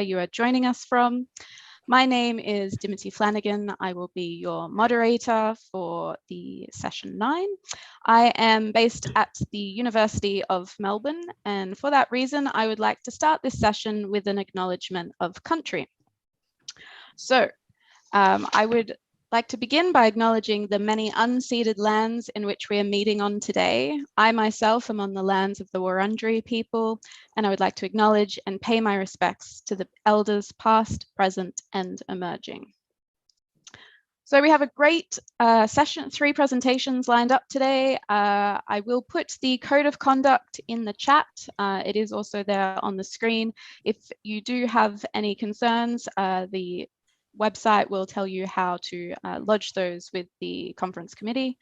you are joining us from. My name is Dimity Flanagan. I will be your moderator for the session 9. I am based at the University of Melbourne, and for that reason, I would like to start this session with an acknowledgement of country. So I would like to begin by acknowledging the many unceded lands in which we are meeting on today. I myself am on the lands of the Wurundjeri people, and I would like to acknowledge and pay my respects to the elders past, present, and emerging. So we have a great session, 3 presentations lined up today. I will put the code of conduct in the chat. It is also there on the screen. If you do have any concerns, the website will tell you how to lodge those with the conference committee.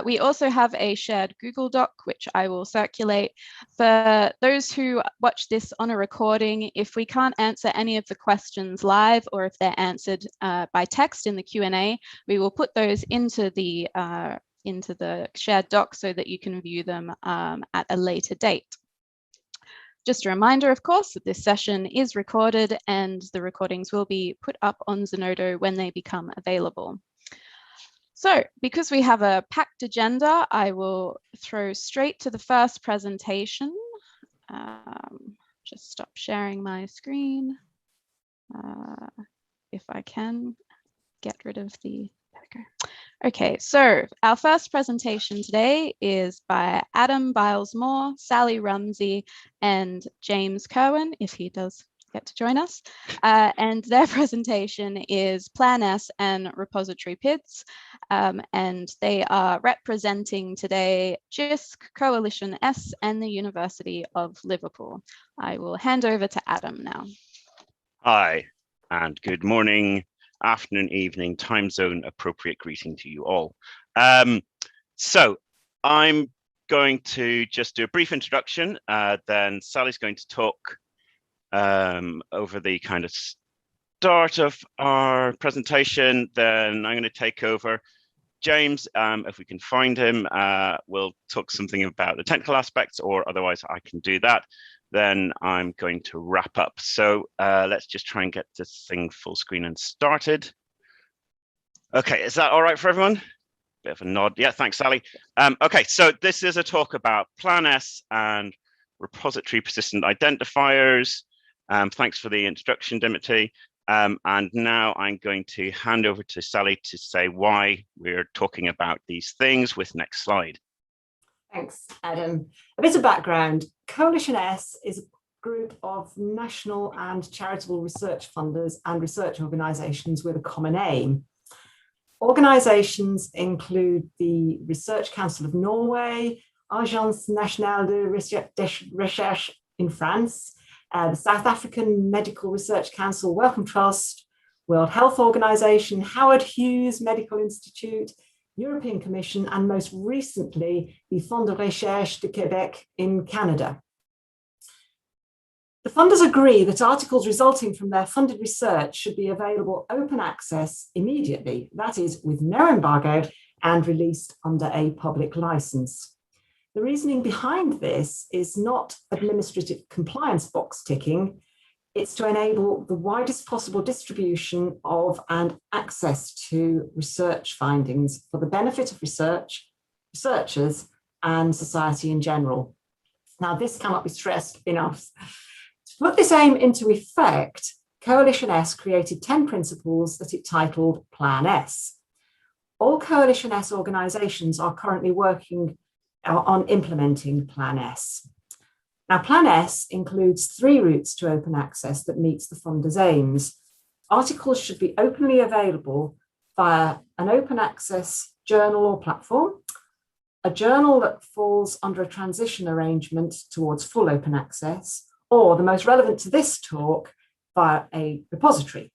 We also have a shared Google Doc, which I will circulate. For those who watch this on a recording, if we can't answer any of the questions live, or if they're answered by text in the Q&A, we will put those into the shared doc so that you can view them at a later date. Just a reminder, of course, that this session is recorded and the recordings will be put up on Zenodo when they become available. So because we have a packed agenda, I will throw straight to the first presentation. Just stop sharing my screen. If I can get rid of the, there we go. Okay, so our first presentation today is by Adam Biles-Moore, Sally Rumsey, and James Kerwin, if he does get to join us. And their presentation is Plan S and Repository PIDs. And they are representing today JISC, Coalition S, and the University of Liverpool. I will hand over to Adam now. Hi, and good morning, afternoon, evening, time zone appropriate greeting to you all. So I'm going to just do a brief introduction, then Sally's going to talk over the kind of start of our presentation, then I'm going to take over. James, if we can find him, will talk something about the technical aspects, or otherwise I can do that. Then I'm going to wrap up. So let's just try and get this thing full screen and started. Okay, is that all right for everyone? Bit of a nod. Yeah, thanks, Sally. Okay, so this is a talk about Plan S and repository persistent identifiers. Thanks for the introduction, Dimity. And now I'm going to hand over to Sally to say why we're talking about these things with next slide. Thanks, Adam. A bit of background. Coalition S is a group of national and charitable research funders and research organisations with a common aim. Organisations include the Research Council of Norway, Agence Nationale de Recherche in France, the South African Medical Research Council, Wellcome Trust, World Health Organization, Howard Hughes Medical Institute, European Commission, and most recently, the Fonds de Recherche de Québec in Canada. The funders agree that articles resulting from their funded research should be available open access immediately, that is, with no embargo and released under a public license. The reasoning behind this is not administrative compliance box ticking, it's to enable the widest possible distribution of and access to research findings for the benefit of researchers, and society in general. Now, this cannot be stressed enough. To put this aim into effect, Coalition S created 10 principles that it titled Plan S. All Coalition S organisations are currently working on implementing Plan S. Now, Plan S includes 3 routes to open access that meets the funders' aims. Articles should be openly available via an open access journal or platform, a journal that falls under a transition arrangement towards full open access, or the most relevant to this talk, via a repository.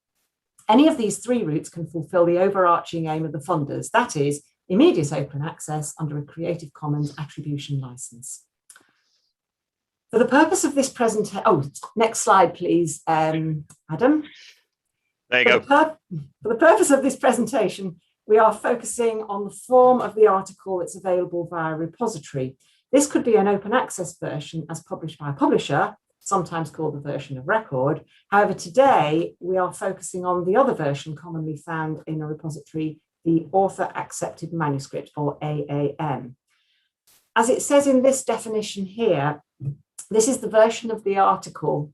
Any of these 3 routes can fulfill the overarching aim of the funders, that is, immediate open access under a Creative Commons attribution license. For the purpose of this presentation, oh, next slide, please, Adam. There you go. For the purpose of this presentation, we are focusing on the form of the article that's available via a repository. This could be an open access version as published by a publisher, sometimes called the version of record. However, today we are focusing on the other version commonly found in a repository, the author accepted manuscript, or AAM. As it says in this definition here, this is the version of the article.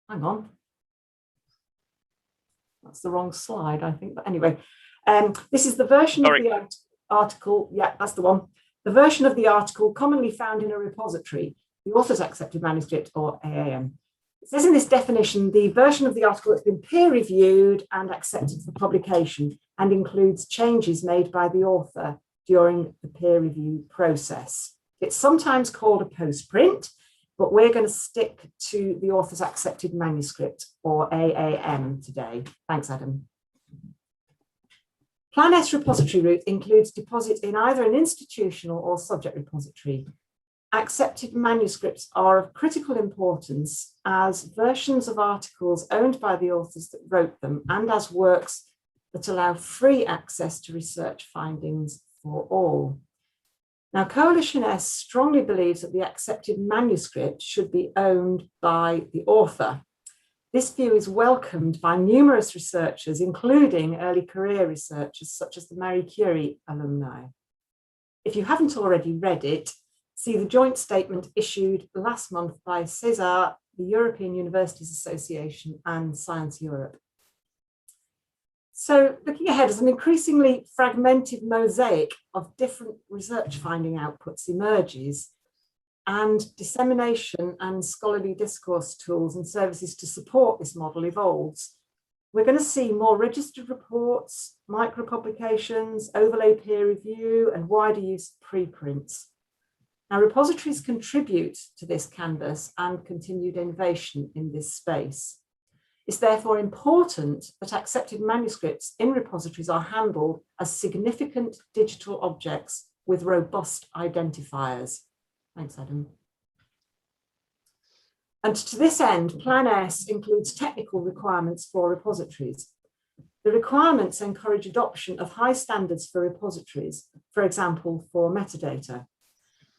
Hang on. That's the wrong slide, I think. But anyway, this is the version of the article. Yeah, that's the one. The version of the article commonly found in a repository, the author's accepted manuscript, or AAM. It says in this definition, the version of the article that's been peer reviewed and accepted for publication and includes changes made by the author during the peer review process. It's sometimes called a postprint, but we're going to stick to the author's accepted manuscript, or AAM, today. Thanks, Adam. Plan S repository route includes deposit in either an institutional or subject repository. Accepted manuscripts are of critical importance as versions of articles owned by the authors that wrote them, and as works that allow free access to research findings for all. Now, Coalition S strongly believes that the accepted manuscript should be owned by the author. This view is welcomed by numerous researchers, including early career researchers such as the Marie Curie alumni. If you haven't already read it, see the joint statement issued last month by CESAR, the European Universities Association, and Science Europe. So looking ahead, as an increasingly fragmented mosaic of different research finding outputs emerges, and dissemination and scholarly discourse tools and services to support this model evolves, we're going to see more registered reports, micro-publications, overlay peer review, and wider use of preprints. Now, repositories contribute to this canvas and continued innovation in this space. It's therefore important that accepted manuscripts in repositories are handled as significant digital objects with robust identifiers. Thanks, Adam. And to this end, Plan S includes technical requirements for repositories. The requirements encourage adoption of high standards for repositories, for example, for metadata.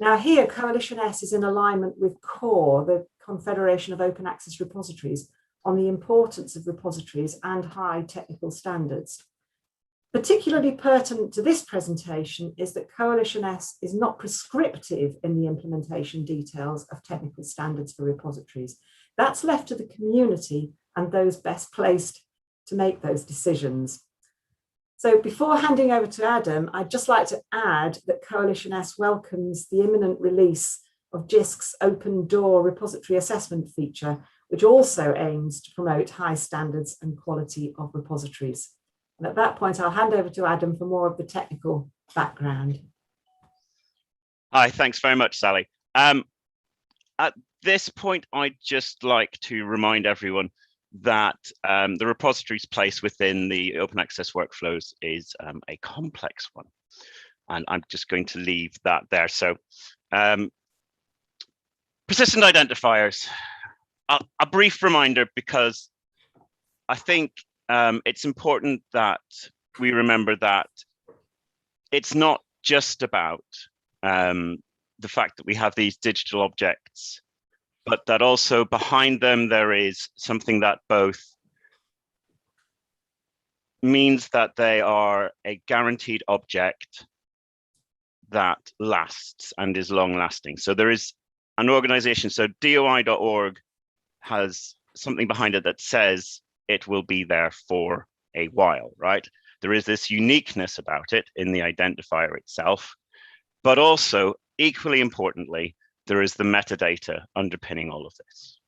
Now here, Coalition S is in alignment with CORE, the Confederation of Open Access Repositories, on the importance of repositories and high technical standards. Particularly pertinent to this presentation is that Coalition S is not prescriptive in the implementation details of technical standards for repositories. That's left to the community and those best placed to make those decisions. So before handing over to Adam, I'd just like to add that Coalition S welcomes the imminent release of JISC's Open Door Repository Assessment feature, which also aims to promote high standards and quality of repositories. And at that point, I'll hand over to Adam for more of the technical background. Hi, thanks very much, Sally. At this point, I'd just like to remind everyone that the repository's place within the open access workflows is a complex one. And I'm just going to leave that there. So persistent identifiers. A brief reminder, because I think it's important that we remember that it's not just about the fact that we have these digital objects, but that also behind them there is something that both means that they are a guaranteed object that lasts and is long lasting. So there is an organization, so DOI.org has something behind it that says it will be there for a while, right? There is this uniqueness about it in the identifier itself, but also equally importantly, there is the metadata underpinning all of this.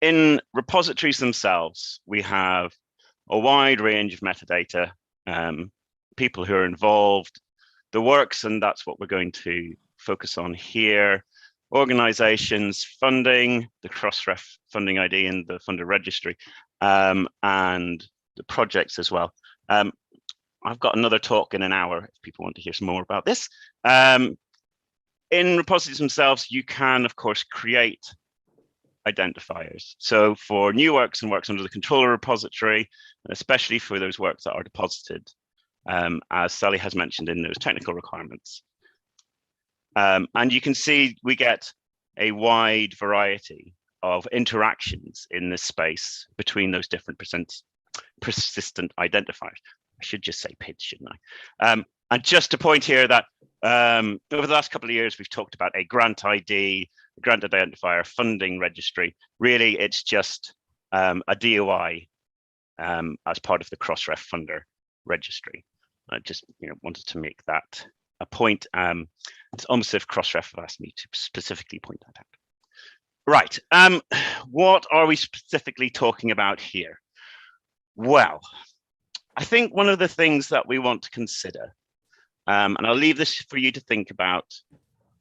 In repositories themselves, we have a wide range of metadata, people who are involved, the works, and that's what we're going to focus on here. Organizations, funding, the Crossref funding ID and the funder registry, and the projects as well. I've got another talk in an hour if people want to hear some more about this. In repositories themselves, you can, of course, create identifiers. So for new works and works under the controller repository, especially for those works that are deposited, as Sally has mentioned in those technical requirements, And you can see we get a wide variety of interactions in this space between those different persistent identifiers. I should just say PIDs, shouldn't I? And just to point here that over the last couple of years, we've talked about a grant ID, a grant identifier, funding registry. Really, it's just a DOI as part of the Crossref funder registry. I just wanted to make that a point. It's almost as if Crossref have asked me to specifically point that out. Right, what are we specifically talking about here? Well, I think one of the things that we want to consider, and I'll leave this for you to think about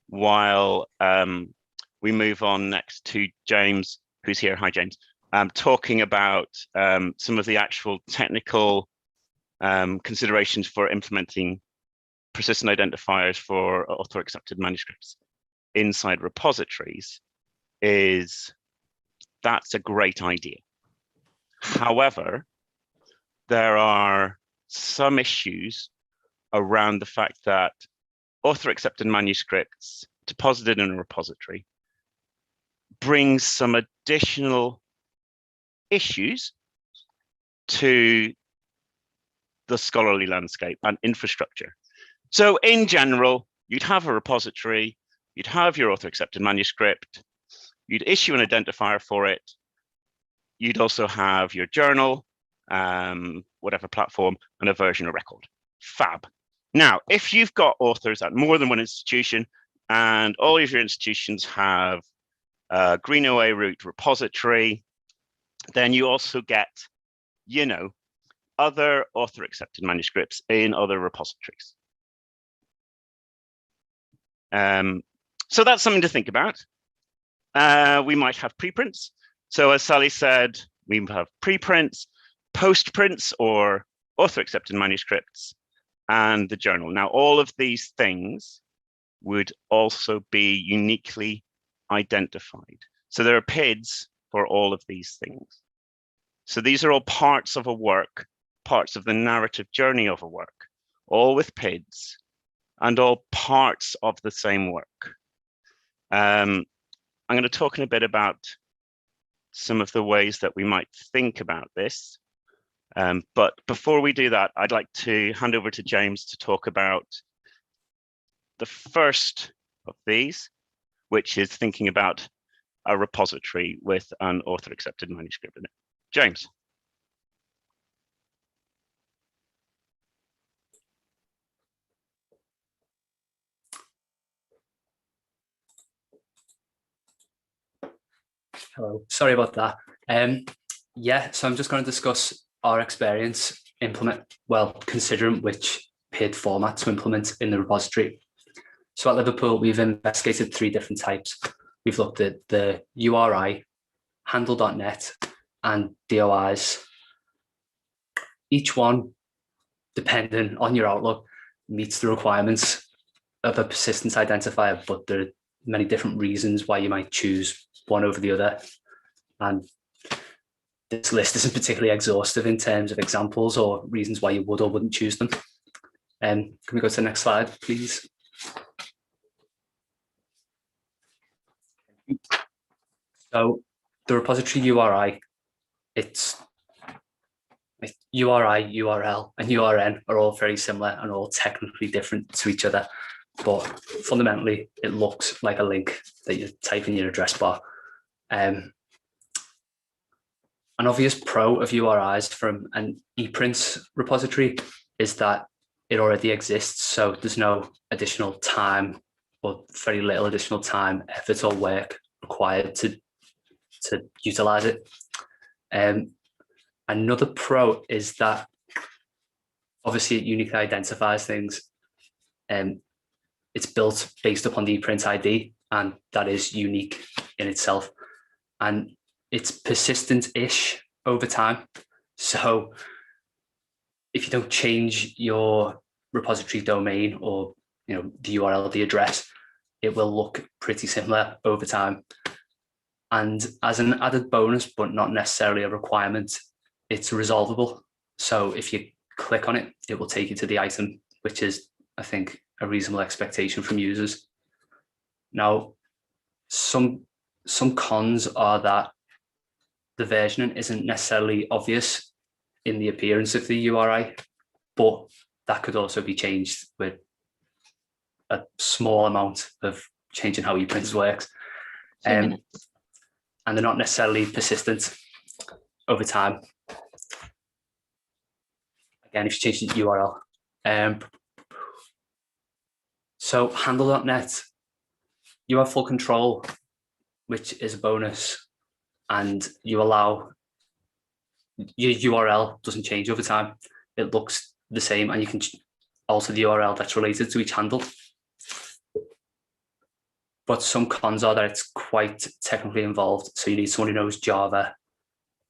while we move on next to James, who's here. Hi, James. Talking about some of the actual technical considerations for implementing persistent identifiers for author-accepted manuscripts inside repositories, is that's a great idea. However, there are some issues around the fact that author-accepted manuscripts deposited in a repository brings some additional issues to the scholarly landscape and infrastructure. So in general, you'd have a repository, you'd have your author-accepted manuscript, you'd issue an identifier for it, you'd also have your journal, whatever platform, and a version of record. Fab. Now, if you've got authors at more than one institution, and all of your institutions have a Green OA root repository, then you also get, other author-accepted manuscripts in other repositories. So that's something to think about. We might have preprints. So as Sally said, we have preprints, postprints, or author-accepted manuscripts, and the journal. Now, all of these things would also be uniquely identified. So there are PIDs for all of these things. So these are all parts of a work, parts of the narrative journey of a work, all with PIDs and all parts of the same work. I'm going to talk in a bit about some of the ways that we might think about this. But before we do that, I'd like to hand over to James to talk about the first of these, which is thinking about a repository with an author-accepted manuscript in it. James. Hello, sorry about that. Yeah, so I'm just going to discuss our experience considering which PID format to implement in the repository. So at Liverpool, we've investigated 3 different types. We've looked at the URI, handle.net, and DOIs. Each one, depending on your outlook, meets the requirements of a persistence identifier, but there are many different reasons why you might choose one over the other. And this list isn't particularly exhaustive in terms of examples or reasons why you would or wouldn't choose them. Can we go to the next slide, please? So the repository URI, it's URI, URL, and URN are all very similar and all technically different to each other, but fundamentally it looks like a link that you type in your address bar. An obvious pro of URIs from an ePrints repository is that it already exists, so there's no additional time or very little additional time, effort, or work required to utilize it. Another pro is that obviously it uniquely identifies things. It's built based upon the ePrint ID, and that is unique in itself. And it's persistent-ish over time. So if you don't change your repository domain or the URL, the address, it will look pretty similar over time. And as an added bonus, but not necessarily a requirement, it's resolvable. So if you click on it, it will take you to the item, which is, I think, a reasonable expectation from users. Now, some cons are that the versioning isn't necessarily obvious in the appearance of the URI, but that could also be changed with a small amount of changing how ePrints works. 2 minutes. And they're not necessarily persistent over time. Again, if you change the URL. So handle.net, you have full control, which is a bonus, and you allow your URL doesn't change over time. It looks the same, and you can alter the URL that's related to each handle. But some cons are that it's quite technically involved. So you need someone who knows Java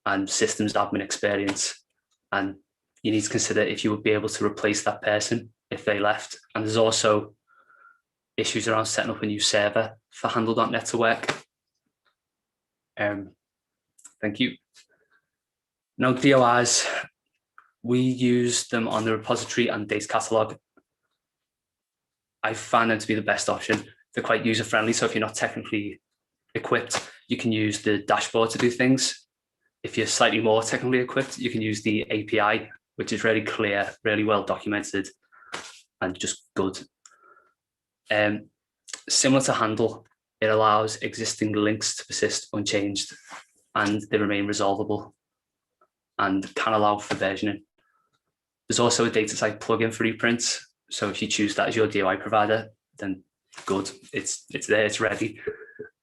and systems admin experience. And you need to consider if you would be able to replace that person if they left. And there's also issues around setting up a new server for handle.net to work. Thank you. Now, DOIs, we use them on the repository and data catalog. I find them to be the best option. They're quite user-friendly, so if you're not technically equipped, you can use the dashboard to do things. If you're slightly more technically equipped, you can use the API, which is really clear, really well documented, and just good. Similar to Handle, it allows existing links to persist unchanged, and they remain resolvable and can allow for versioning. There's also a DataSite plugin for ePrints. So if you choose that as your DOI provider, then good, it's there, it's ready.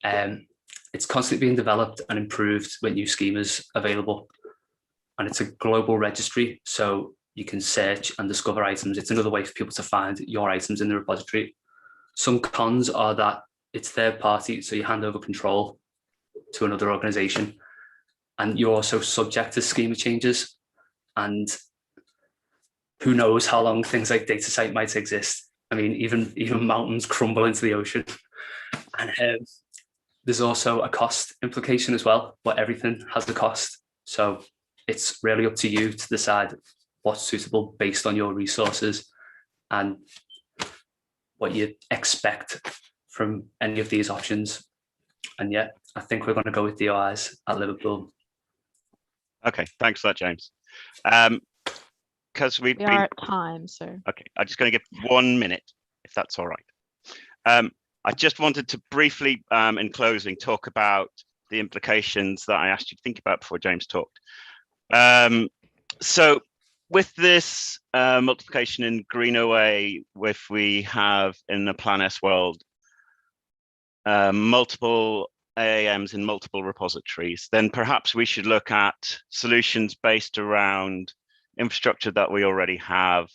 It's constantly being developed and improved with new schemas available. And it's a global registry, so you can search and discover items. It's another way for people to find your items in the repository. Some cons are that it's third party, so you hand over control to another organization, and you're also subject to schema changes. And who knows how long things like DataSite might exist. I mean, even mountains crumble into the ocean. And there's also a cost implication as well, but everything has the cost. So it's really up to you to decide what's suitable based on your resources and what you expect from any of these options. And yeah, I think we're going to go with DOIs at Liverpool. Okay, thanks for that, James. Because we are at time, so. Okay, I'm just going to give 1 minute, if that's all right. I just wanted to briefly, in closing, talk about the implications that I asked you to think about before James talked. So with this multiplication in GreenOA, if we have in the Plan S world multiple AAMs in multiple repositories, then perhaps we should look at solutions based around infrastructure that we already have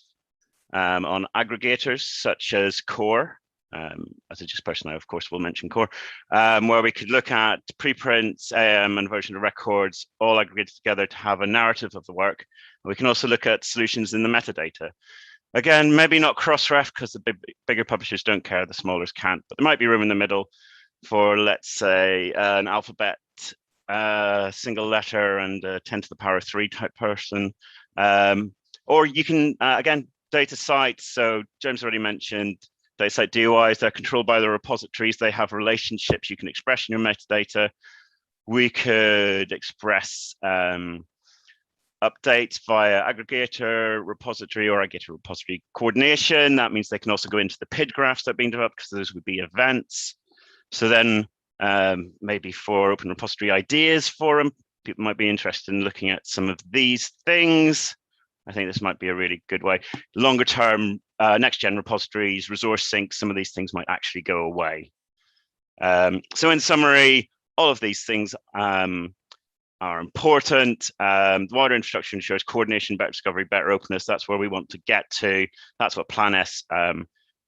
on aggregators such as Core. As a just person, I of course will mention Core, where we could look at preprints, AM, and version of records all aggregated together to have a narrative of the work. We can also look at solutions in the metadata. Again, maybe not cross-ref because the bigger publishers don't care, the smallers can't, but there might be room in the middle for, let's say, an alphabet, single letter, and 10 to the power 3 type person. Or you can, again, data sites. So James already mentioned DataSite DOIs, they're controlled by the repositories. They have relationships you can express in your metadata. We could express updates via aggregator repository or aggregator repository coordination. That means they can also go into the PID graphs that are being developed because those would be events. So then maybe for Open Repository Ideas Forum, people might be interested in looking at some of these things. I think this might be a really good way. Longer term, next-gen repositories, resource sync, some of these things might actually go away. So in summary, all of these things are important. The wider infrastructure ensures coordination, better discovery, better openness. That's where we want to get to. That's what Plan S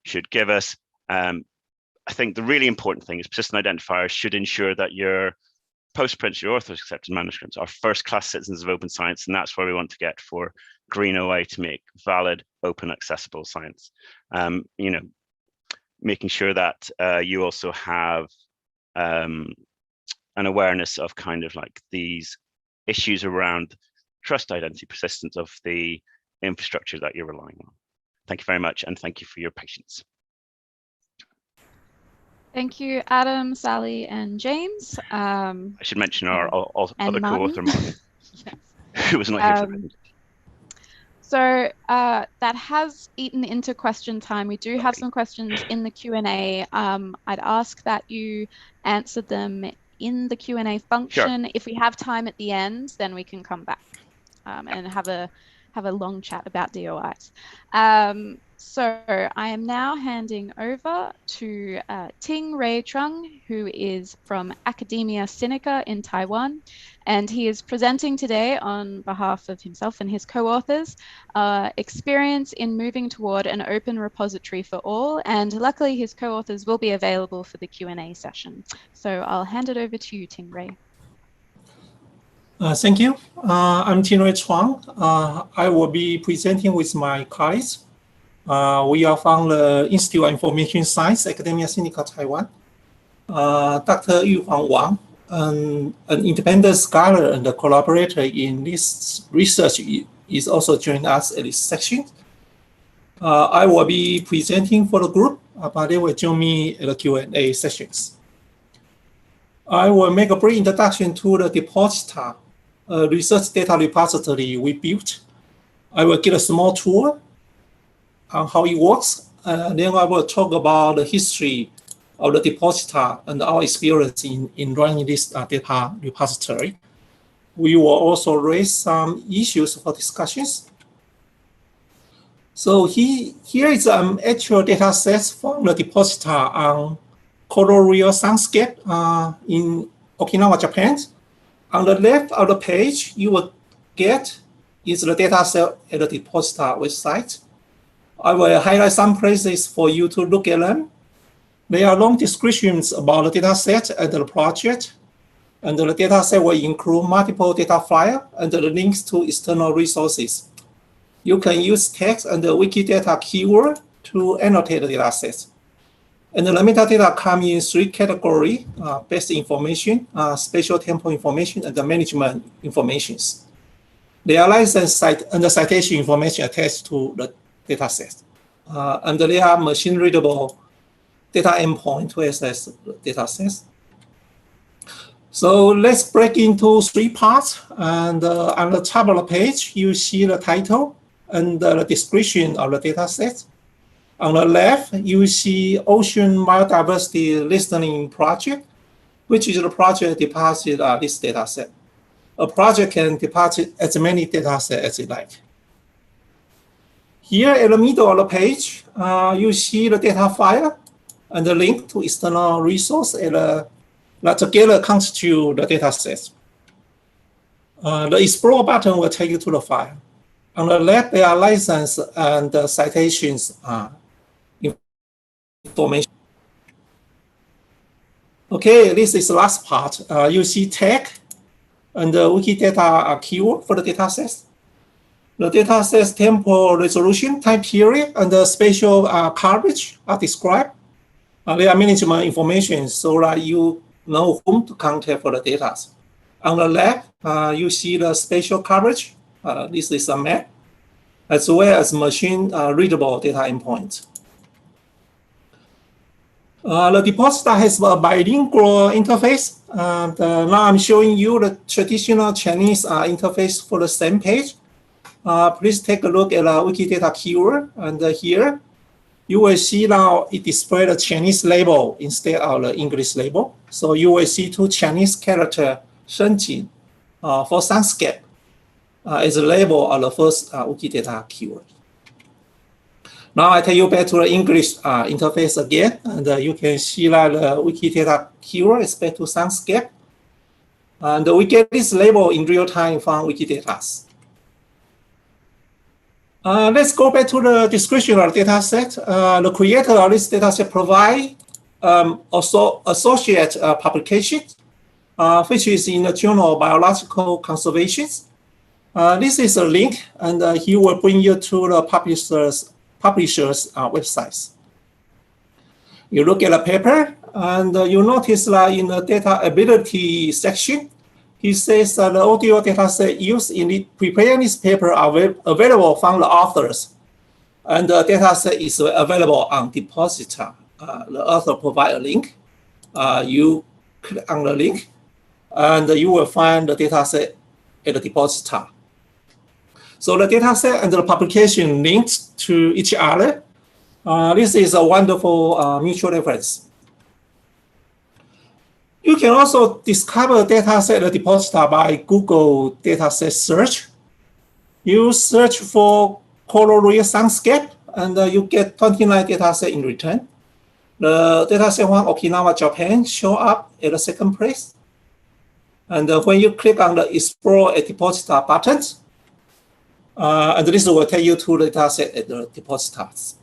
should give us. I think the really important thing is persistent identifiers should ensure that your postprints, your authors accepted manuscripts are first-class citizens of open science, and that's where we want to get for GreenOA to make valid, open, accessible science. You know, making sure that you also have an awareness of kind of like these issues around trust, identity, persistence of the infrastructure that you're relying on. Thank you very much, and thank you for your patience. Thank you, Adam, Sally, and James. I should mention our and other co-author, Martin, yes. who was not here for the presentation. So that has eaten into question time. We do have some questions in the Q&A. I'd ask that you answer them in the Q&A function. Sure. If we have time at the end, then we can come back and have a long chat about DOIs. So I am now handing over to Ting Ray Trung, who is from Academia Sinica in Taiwan, and he is presenting today on behalf of himself and his co-authors, experience in moving toward an open repository for all, and luckily his co-authors will be available for the Q&A session. So I'll hand it over to you, Ting Ray. Thank you. I'm Ting Ray Chuang. I will be presenting with my colleagues. We are from the Institute of Information Science, Academia Sinica, Taiwan. Dr. Yuhuang Wang, an independent scholar and a collaborator in this research, is also joining us at this section. I will be presenting for the group, but they will join me at the Q&A sessions. I will make a brief introduction to the Depositor, a research data repository we built. I will give a small tour on how it works, and then I will talk about the history of the Depositor and our experience in running this data repository. We will also raise some issues for discussions. So here is an actual data set from the Depositor on coral reef soundscape in Okinawa, Japan. On the left of the page, you will get is the data set at the Depositor website. I will highlight some places for you to look at them. There are long descriptions about the data set and the project. And the data set will include multiple data files and the links to external resources. You can use text and the Wikidata keyword to annotate the data set. And the metadata come in three categories: basic information, spatial temporal information, and the management informations. There are license and the citation information attached to the data set. And there are machine readable data endpoint to access the data sets. So let's break into three parts. And on the top of the page, you see the title and the description of the data set. On the left, you see Ocean Biodiversity Listening Project, which is the project deposit this data set. A project can deposit as many data sets as it like. Here at the middle of the page, you see the data file and the link to external resource that together constitute the data set. The Explore button will take you to the file. On the left, there are license and citations information. Okay, this is the last part. You see tag and the Wikidata keyword for the data set. The data set's temporal resolution, time period, and the spatial coverage are described. There are management information so that you know whom to contact for the data. On the left, you see the spatial coverage. This is a map, as well as machine readable data endpoint. The Depositor has a bilingual interface. And now I'm showing you the traditional Chinese interface for the same page. Please take a look at the Wikidata keyword. And here, you will see now it displays the Chinese label instead of the English label. So you will see two Chinese characters, 申请 for soundscape as a label of the first Wikidata keyword. Now I take you back to the English interface again, and you can see that the Wikidata keyword is back to soundscape. And we get this label in real time from Wikidata. Let's go back to the description of the data set. The creator of this data set provide also associate publication, which is in the Journal of Biological Conservation. This is a link, and he will bring you to the publisher's websites. You look at the paper, and you notice that in the data ability section, he says that the audio data set used in preparing this paper are available from the authors, and the data set is available on Depositor. The author provide a link, You click on the link, and you will find the dataset at the depositor. So the dataset and the publication linked to each other. This is a wonderful mutual reference. You can also discover dataset at the depositor by Google dataset search. You search for colloreal soundscape, and you get 29 datasets in return. The dataset one, Okinawa, Japan, show up at the second place. And when you click on the Explore a Depositor button, and this will take you to the dataset at the depositors.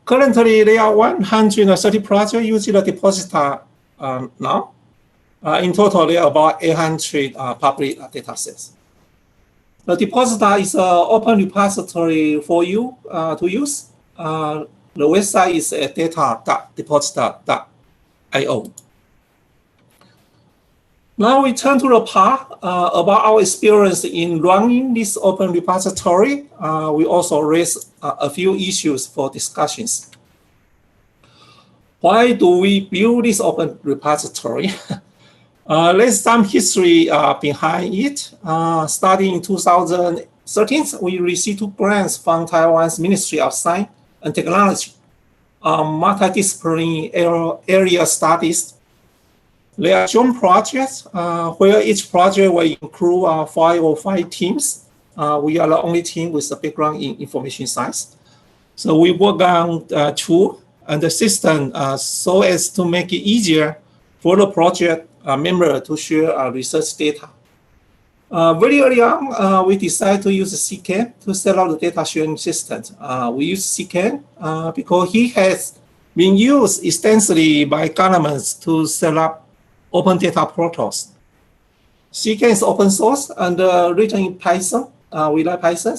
Currently, there are 130 projects using the depositor now. In total, there are about 800 public datasets. The depositor is an open repository for you to use. The website is at data.depositor.io. Now we turn to the part about our experience in running this open repository. We also raise a few issues for discussions. Why do we build this open repository? There's some history behind it. Starting in 2013, we received 2 grants from Taiwan's Ministry of Science and Technology on multidisciplinary area studies. There are joint projects where each project will include 5 or 5 teams. We are the only team with a background in information science. So we work on tool and the system so as to make it easier for the project member to share research data. Very early on, we decided to use CCAN to set up the data sharing system. We use CCAN because it has been used extensively by governments to set up open data portals. CCAN is open source and written in Python. We like Python.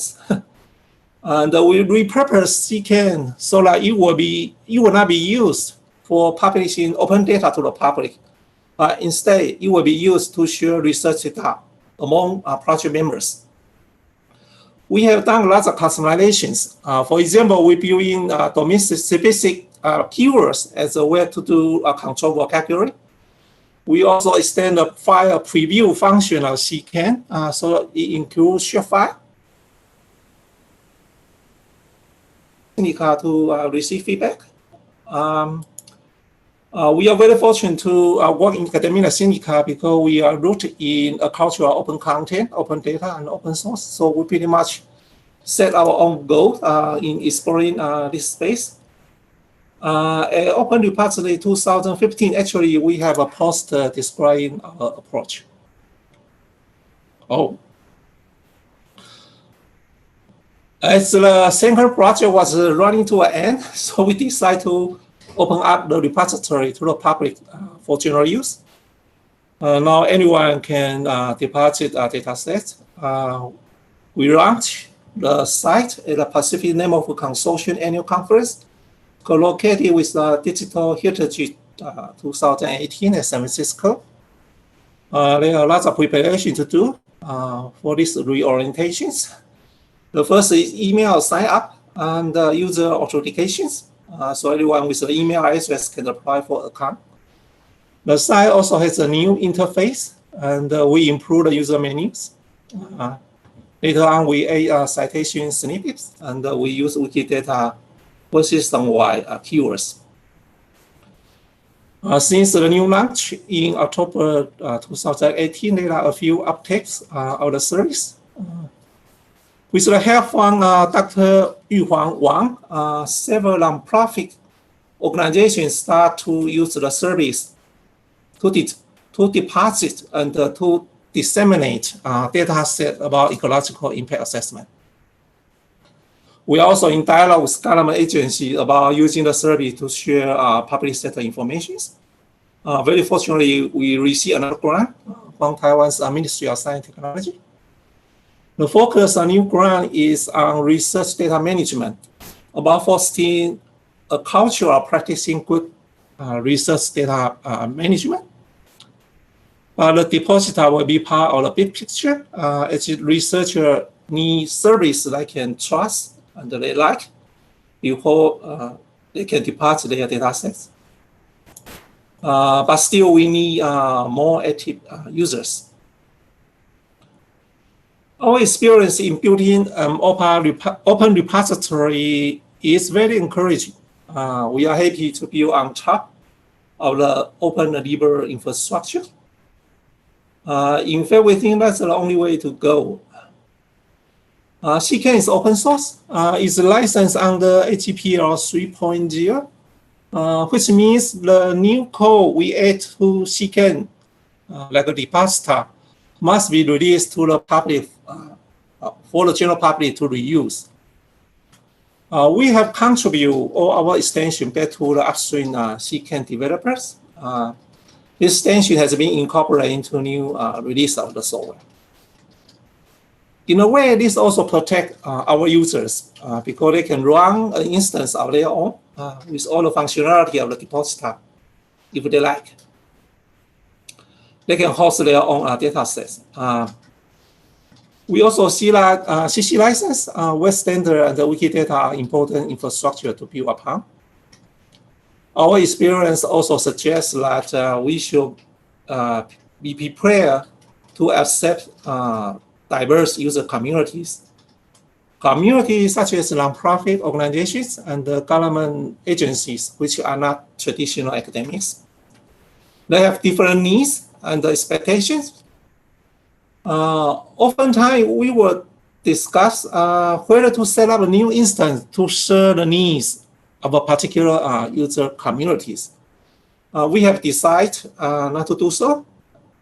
And we repurpose CCAN so that it will not be used for publishing open data to the public. But instead, it will be used to share research data among project members. We have done lots of customizations. For example, we built in domain-specific keywords as a way to do a control vocabulary. We also extend the file preview function of CCAN so it includes shapefile. To receive feedback. We are very fortunate to work in academia Syndicate because we are rooted in a culture of open content, open data, and open source. So we pretty much set our own goal in exploring this space. At Open Repository 2015, actually, we have a poster describing our approach. As the Senker project was running to an end, so we decided to open up the repository to the public for general use. Now anyone can deposit a data set. We launched the site at the Pacific Network Consortium Annual Conference, co-located with the Digital Heritage 2018 at San Francisco. There are lots of preparation to do for these reorientations. The first is email sign up and user authentications. So anyone with an email address can apply for an account. The site also has a new interface, and we improve the user menus. Later on, we add citation snippets, and we use Wikidata for system-wide keywords. Since the new launch in October 2018, there are a few updates of the service. With the help from Dr. Yuhuang Wang, several nonprofit organizations start to use the service to deposit and to disseminate data set about ecological impact assessment. We are also in dialogue with government agencies about using the service to share public sector information. Very fortunately, we received another grant from Taiwan's Ministry of Science and Technology. The focus on new grant is on research data management, about fostering a culture of practicing good research data management. The depositor will be part of the big picture as researchers need service they can trust and they like before they can deposit their data sets. but still we need more active users. Our experience in building open repository is very encouraging. We are happy to build on top of the open libre infrastructure. In fact, we think that's the only way to go. CCAN is open source. It's licensed under HTTPL 3.0, which means the new code we add to CCAN, like a repository, must be released to the public for the general public to reuse. We have contributed all our extension back to the upstream CCAN developers. This extension has been incorporated into new release of the software. In a way, this also protects our users because they can run an instance of their own with all the functionality of the repository if they like. They can host their own data sets. We also see that CC license, web standard, and the Wikidata are important infrastructure to build upon. Our experience also suggests that we should be prepared to accept diverse user communities. Communities such as nonprofit organizations and government agencies, which are not traditional academics. They have different needs and expectations. Oftentimes, we will discuss whether to set up a new instance to serve the needs of a particular user communities. We have decided not to do so.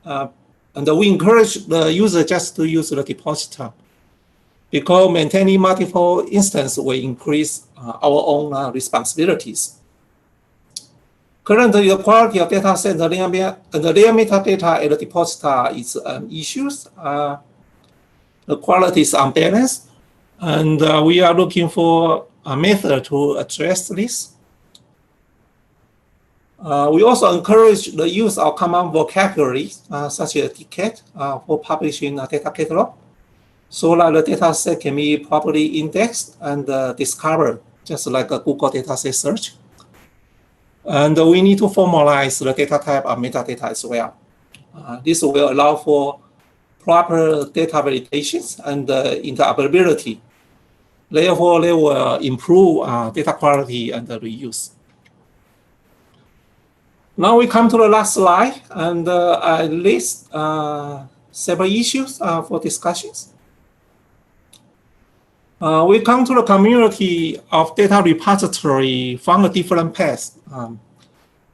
And we encourage the user just to use the repository because maintaining multiple instances will increase our own responsibilities. Currently, the quality of data set and the layer metadata at the repository is issues. The quality is unbalanced, and we are looking for a method to address this. We also encourage the use of common vocabulary, such as TCAT, for publishing a data catalog, so that the data set can be properly indexed and discovered, just like a Google dataset search. And we need to formalize the data type of metadata as well. This will allow for proper data validations and interoperability. Therefore, they will improve data quality and the reuse. Now we come to the last slide, and I list several issues for discussions. We come to the community of data repository from a different path.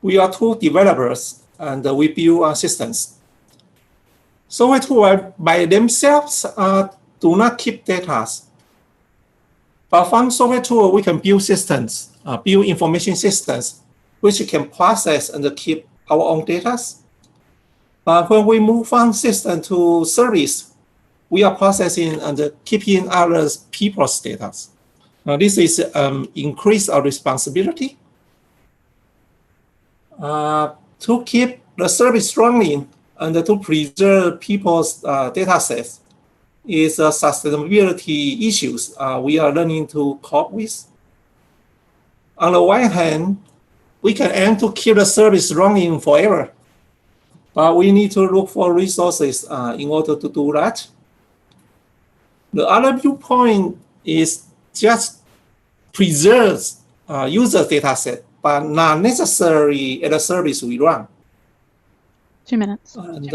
We are two developers, and we build systems. Software tools by themselves do not keep data. But from software tools, we can build systems, build information systems, which can process and keep our own data. But when we move from system to service, we are processing and keeping other people's data. Now, this is increase our responsibility. To keep the service running and to preserve people's data sets is sustainability issues we are learning to cope with. On the one hand, we can aim to keep the service running forever, but we need to look for resources in order to do that. The other viewpoint is just preserves user data set, but not necessarily at the service we run. 2 minutes. And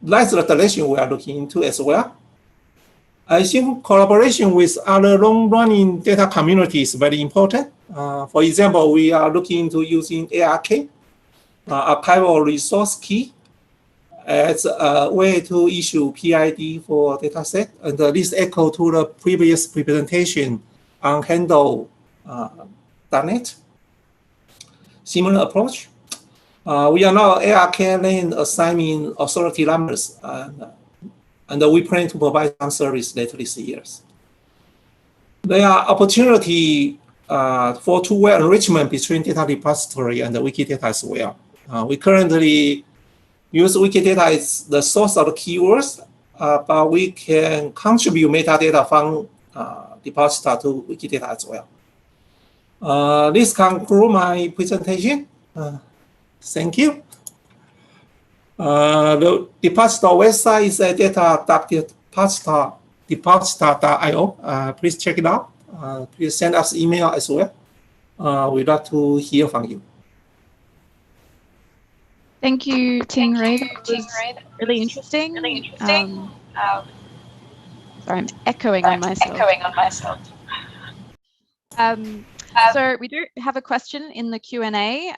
that's the direction we are looking into as well. I think collaboration with other long-running data communities is very important. For example, we are looking into using ARK, archival resource key, as a way to issue PID for dataset. And this echo to the previous presentation on handle.net. Similar approach. We are now ARK lane assigning authority numbers, and we plan to provide some service later this year. There are opportunity for two-way enrichment between data repository and the Wikidata as well. We currently use Wikidata as the source of the keywords, but we can contribute metadata from repository to Wikidata as well. This concludes my presentation. Thank you. The depositor website is data.depositor.io. Please check it out. Please send us email as well. We'd love to hear from you. Thank you, Ting Ray. That was really interesting. Sorry, I'm echoing on myself. So we do have a question in the Q&A.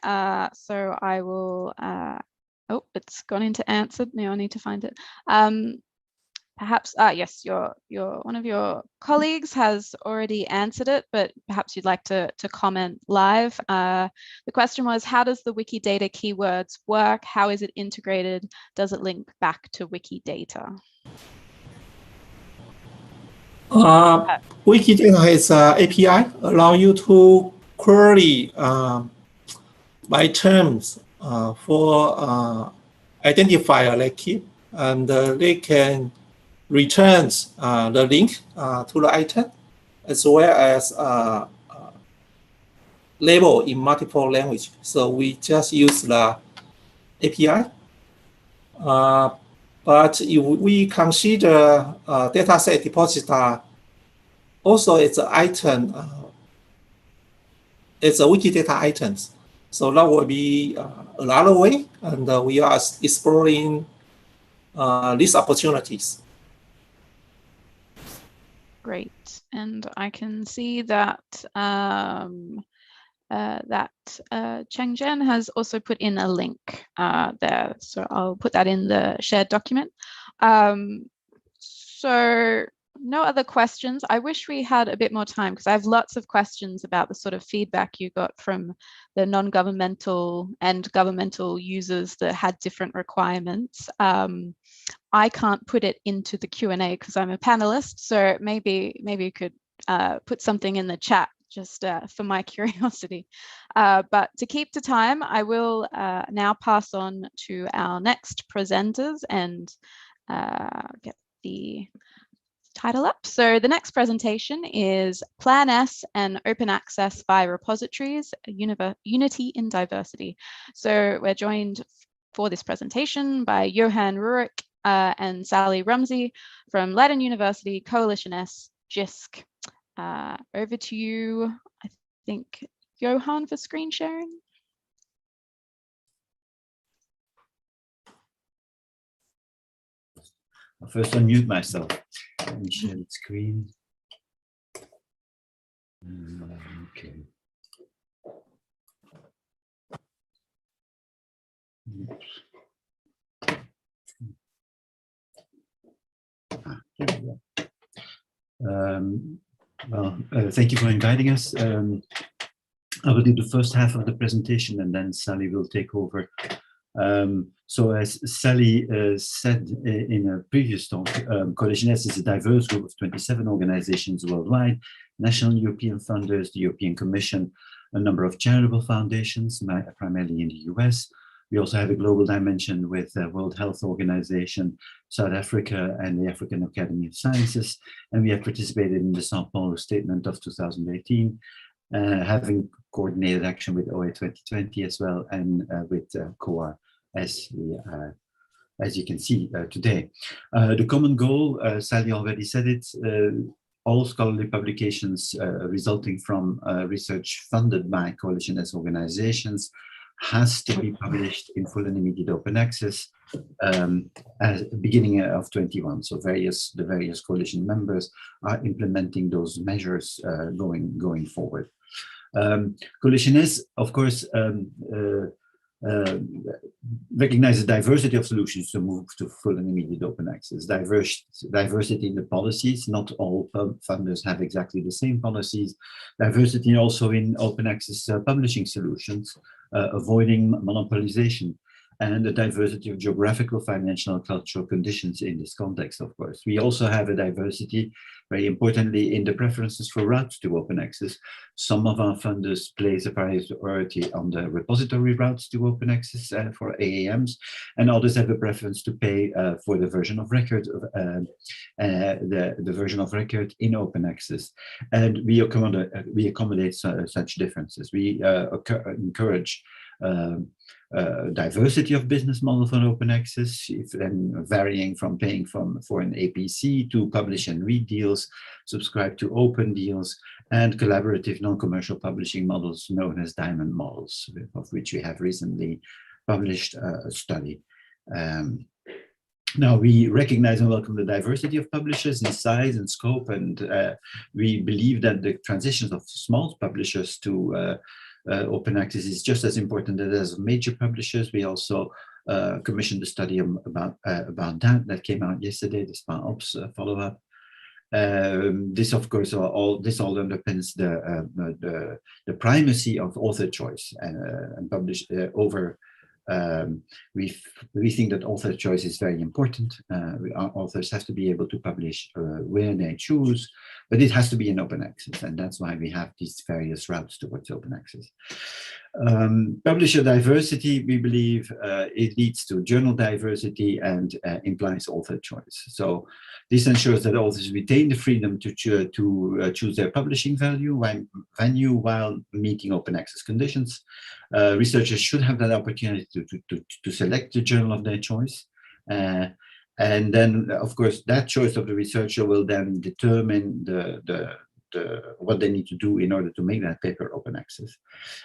So I will, oh, it's gone into answered. Now I need to find it. Perhaps, yes, one of your colleagues has already answered it, but perhaps you'd like to comment live. The question was, how does the Wikidata keywords work? How is it integrated? Does it link back to Wikidata? Wikidata has an API allow you to query by terms for identifier like key, and they can return the link to the item, as well as label in multiple language. So we just use the API. But if we consider dataset depositor also it's an item, it's a Wikidata items. So that will be another way, and we are exploring these opportunities. Great, and I can see that Cheng Zhen has also put in a link there, so I'll put that in the shared document. So no other questions. I wish we had a bit more time because I have lots of questions about the sort of feedback you got from the non-governmental and governmental users that had different requirements. I can't put it into the Q&A because I'm a panelist, so maybe you could put something in the chat just for my curiosity. But to keep to time, I will now pass on to our next presenters and get the title up. So the next presentation is Plan S and Open Access by Repositories, Unity in Diversity. So we're joined for this presentation by Johan Rurik and Sally Rumsey from Leiden University, Coalition S, JISC. Over to you, I think, Johan, for screen sharing. I'll first unmute myself. Let me share the screen. Okay. There we go. Thank you for inviting us. I will do the first half of the presentation and then Sally will take over. So as Sally said in a previous talk, Coalition S is a diverse group of 27 organizations worldwide, national European funders, the European Commission, a number of charitable foundations, primarily in the US. We also have a global dimension with the World Health Organization, South Africa, and the African Academy of Sciences. And we have participated in the Sao Paulo Statement of 2018, having coordinated action with OA 2020 as well, and with COA, as you can see today. The common goal, Sally already said it, all scholarly publications resulting from research funded by Coalition S organizations has to be published in full and immediate open access at the beginning of 21. So the various coalition members are implementing those measures going forward. Coalition S, of course, recognize the diversity of solutions to move to full and immediate open access. Diversity in the policies, not all funders have exactly the same policies. Diversity also in open access publishing solutions, avoiding monopolization, and the diversity of geographical, financial, and cultural conditions in this context, of course. We also have a diversity, very importantly, in the preferences for routes to open access. Some of our funders place a priority on the repository routes to open access for AAMs, and others have a preference to pay for the version of record, the version of record in open access. And we accommodate such differences. We encourage diversity of business models on open access, if then varying from paying for an APC to publish and read deals, subscribe to open deals, and collaborative non-commercial publishing models known as diamond models, of which we have recently published a study. Now, we recognize and welcome the diversity of publishers in size and scope, and we believe that the transitions of small publishers to open access is just as important as major publishers. We also commissioned a study about that came out yesterday, the SPA Ops follow-up. This, of course, all underpins the primacy of author choice and publish over. We think that author choice is very important. Our authors have to be able to publish where they choose, but it has to be in open access, and that's why we have these various routes towards open access. Publisher diversity, we believe, it leads to journal diversity and implies author choice. So this ensures that authors retain the freedom to choose their publishing venue while meeting open access conditions. Researchers should have that opportunity to select the journal of their choice. And then, of course, that choice of the researcher will then determine what they need to do in order to make that paper open access.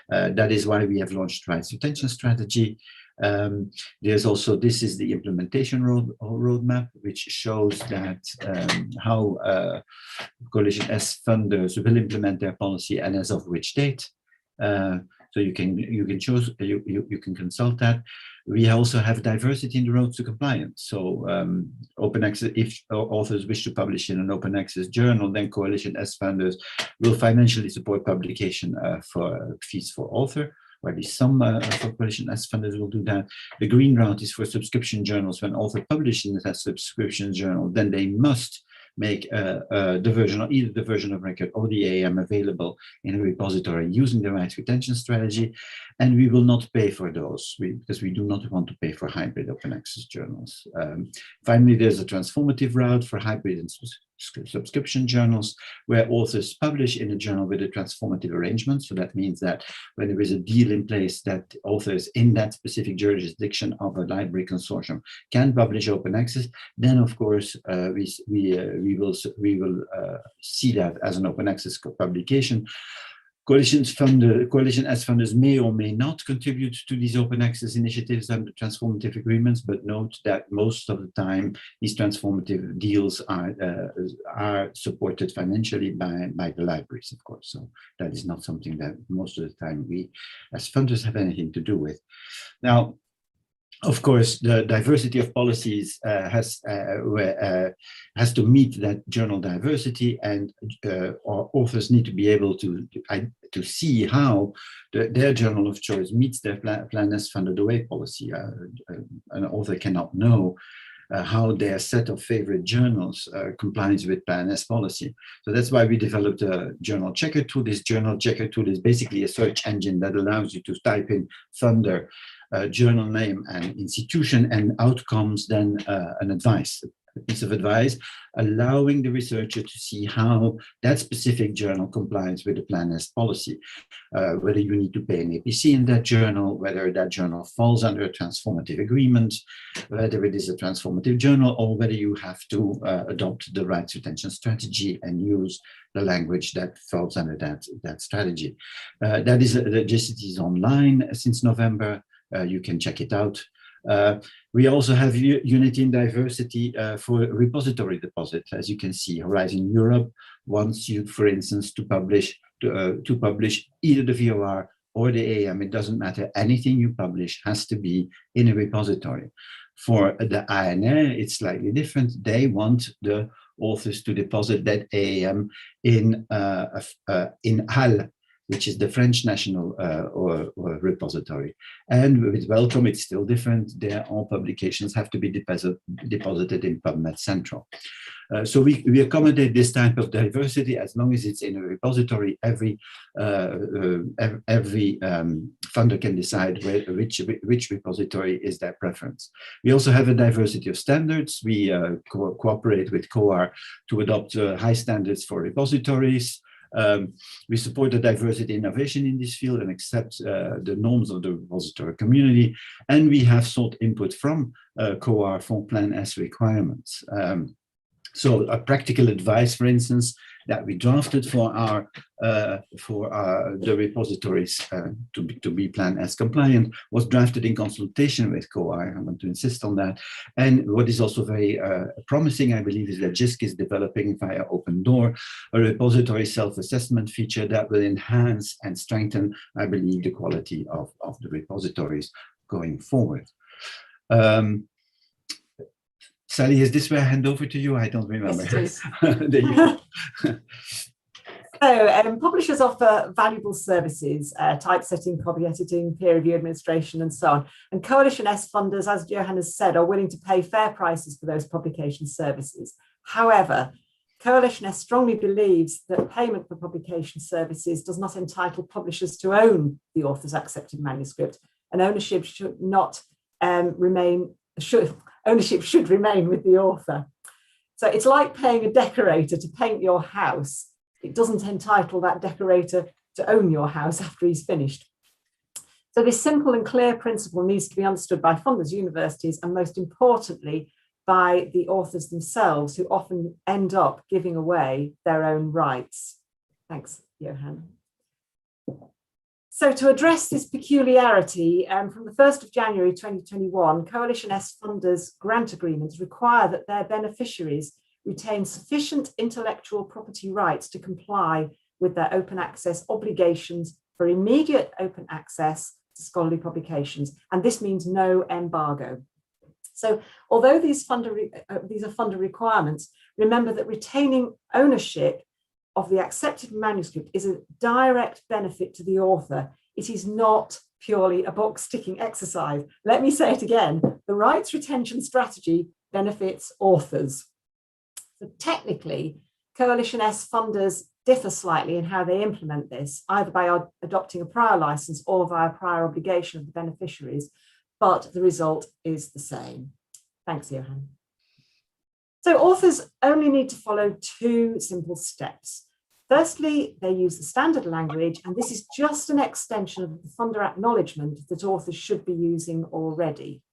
That is why we have launched rights retention strategy. There's also, this is the implementation roadmap, which shows that how Coalition S funders will implement their policy and as of which date. So you can choose, you can consult that. We also have diversity in the road to compliance. So open access, if authors wish to publish in an open access journal, then Coalition S funders will financially support publication for fees for author, or at least some Coalition S funders will do that. The green route is for subscription journals. When author publish in that subscription journal, then they must make the version, or either the version of record or the AM available in a repository using the rights retention strategy. And we will not pay for those because we do not want to pay for hybrid open access journals. Finally, there's a transformative route for hybrid and subscription journals where authors publish in a journal with a transformative arrangement. So that means that when there is a deal in place that authors in that specific jurisdiction of a library consortium can publish open access, then of course we will see that as an open access publication. Coalition S funders may or may not contribute to these open access initiatives and the transformative agreements, but note that most of the time these transformative deals are supported financially by the libraries, of course. So that is not something that most of the time we as funders have anything to do with. Now, of course, the diversity of policies has to meet that journal diversity, and authors need to be able to see how their journal of choice meets their Plan S funded away policy. An author cannot know how their set of favorite journals complies with Plan S policy. So that's why we developed a journal checker tool. This journal checker tool is basically a search engine that allows you to type in funder, journal name and institution, and outcomes then an advice, a piece of advice, allowing the researcher to see how that specific journal complies with the Plan S policy, whether you need to pay an APC in that journal, whether that journal falls under a transformative agreement, whether it is a transformative journal, or whether you have to adopt the rights retention strategy and use the language that falls under that strategy. That is, the GST is online since November. You can check it out. We also have unity and diversity for repository deposit. As you can see, Horizon Europe wants you, for instance, to publish either the VOR or the AM. It doesn't matter. Anything you publish has to be in a repository. For the ANR, it's slightly different. They want the authors to deposit that AM in HAL, which is the French national or repository. And with Wellcome, it's still different. All publications have to be deposited in PubMed Central. So we accommodate this type of diversity as long as it's in a repository. Every funder can decide which repository is their preference. We also have a diversity of standards. We cooperate with COAR to adopt high standards for repositories. We support the diversity innovation in this field and accept the norms of the repository community. And we have sought input from COAR for Plan S requirements. So a practical advice, for instance, that we drafted for the repositories to be Plan S compliant was drafted in consultation with COAR. I want to insist on that. And what is also very promising, I believe, is that JISC is developing via Open Door a repository self-assessment feature that will enhance and strengthen, I believe, the quality of the repositories going forward. Sally, is this where I hand over to you? I don't remember. Yes, it is. So publishers offer valuable services, typesetting, copy editing, peer review administration, and so on. And Coalition S funders, as Johan has said, are willing to pay fair prices for those publication services. However, Coalition S strongly believes that payment for publication services does not entitle publishers to own the author's accepted manuscript, and ownership should not ownership should remain with the author. So it's like paying a decorator to paint your house. It doesn't entitle that decorator to own your house after he's finished. So this simple and clear principle needs to be understood by funders, universities, and most importantly, by the authors themselves, who often end up giving away their own rights. Thanks, Johan. So to address this peculiarity, from the 1st of January 2021, Coalition S funders' grant agreements require that their beneficiaries retain sufficient intellectual property rights to comply with their open access obligations for immediate open access to scholarly publications. And this means no embargo. So although these are funder requirements, remember that retaining ownership of the accepted manuscript is a direct benefit to the author. It is not purely a box-ticking exercise. Let me say it again. The rights retention strategy benefits authors. So technically, Coalition S funders differ slightly in how they implement this, either by adopting a prior license or via prior obligation of the beneficiaries, but the result is the same. Thanks, Johan. So authors only need to follow two simple steps. Firstly, they use the standard language, and this is just an extension of the funder acknowledgement that authors should be using already.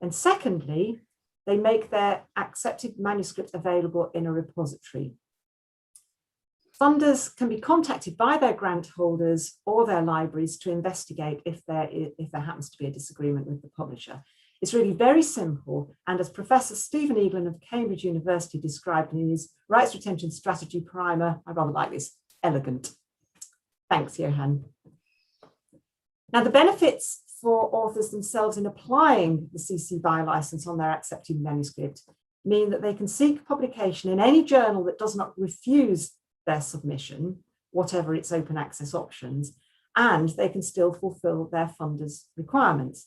And secondly, they make their accepted manuscript available in a repository. Funders can be contacted by their grant holders or their libraries to investigate if there happens to be a disagreement with the publisher. It's really very simple, and as Professor Stephen Eaglin of Cambridge University described in his Rights Retention Strategy Primer, I rather like this, elegant. Thanks, Johan. Now, the benefits for authors themselves in applying the CC BY license on their accepted manuscript mean that they can seek publication in any journal that does not refuse their submission, whatever its open access options, and they can still fulfill their funders' requirements.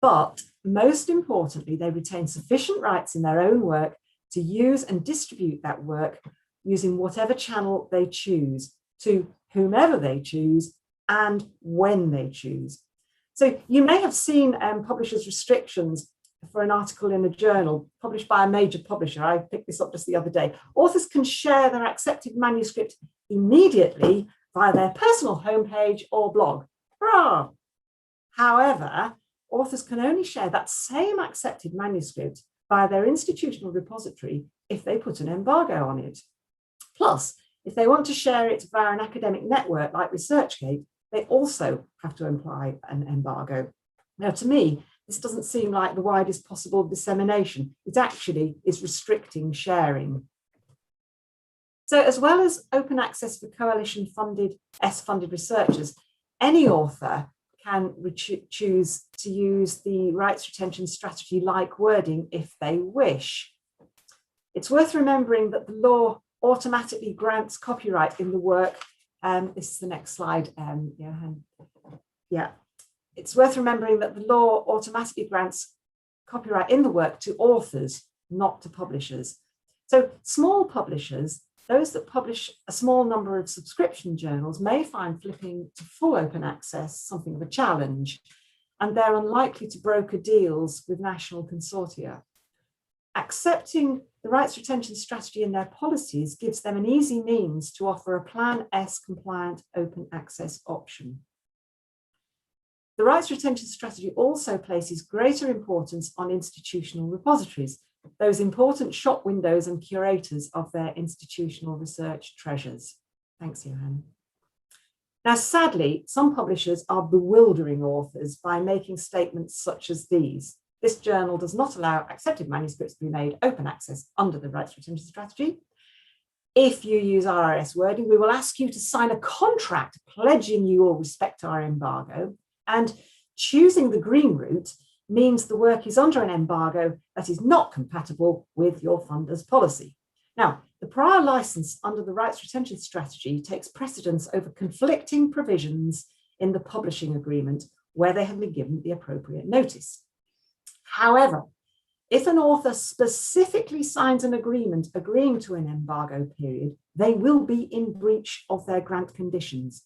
But most importantly, they retain sufficient rights in their own work to use and distribute that work using whatever channel they choose, to whomever they choose, and when they choose. So you may have seen publishers' restrictions for an article in a journal published by a major publisher. I picked this up just the other day. Authors can share their accepted manuscript immediately via their personal homepage or blog. Hurrah! However, authors can only share that same accepted manuscript via their institutional repository if they put an embargo on it. Plus, if they want to share it via an academic network like ResearchGate, they also have to apply an embargo. Now, to me, this doesn't seem like the widest possible dissemination. It actually is restricting sharing. So as well as open access for coalition-funded, S-funded researchers, any author can choose to use the rights retention strategy-like wording if they wish. It's worth remembering that the law automatically grants copyright in the work. This is the next slide, Johan. Yeah. It's worth remembering that the law automatically grants copyright in the work to authors, not to publishers. So small publishers, those that publish a small number of subscription journals, may find flipping to full open access something of a challenge, and they're unlikely to broker deals with national consortia. Accepting the rights retention strategy in their policies gives them an easy means to offer a Plan S compliant open access option. The rights retention strategy also places greater importance on institutional repositories, those important shop windows and curators of their institutional research treasures. Thanks, Johan. Now, sadly, some publishers are bewildering authors by making statements such as these. This journal does not allow accepted manuscripts to be made open access under the rights retention strategy. If you use RRS wording, we will ask you to sign a contract pledging you will respect our embargo, and choosing the green route means the work is under an embargo that is not compatible with your funder's policy. Now, the prior license under the rights retention strategy takes precedence over conflicting provisions in the publishing agreement where they have been given the appropriate notice. However, if an author specifically signs an agreement agreeing to an embargo period, they will be in breach of their grant conditions.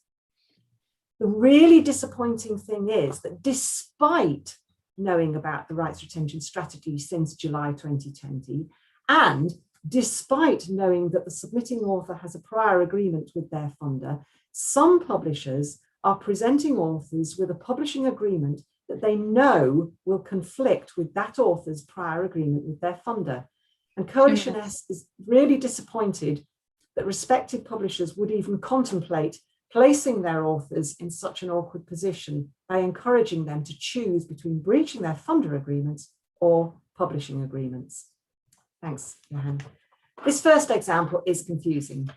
The really disappointing thing is that despite knowing about the rights retention strategy since July 2020, and despite knowing that the submitting author has a prior agreement with their funder, some publishers are presenting authors with a publishing agreement that they know will conflict with that author's prior agreement with their funder. And Coalition S is really disappointed that respected publishers would even contemplate placing their authors in such an awkward position by encouraging them to choose between breaching their funder agreements or publishing agreements. Thanks, Johan. This first example is confusing.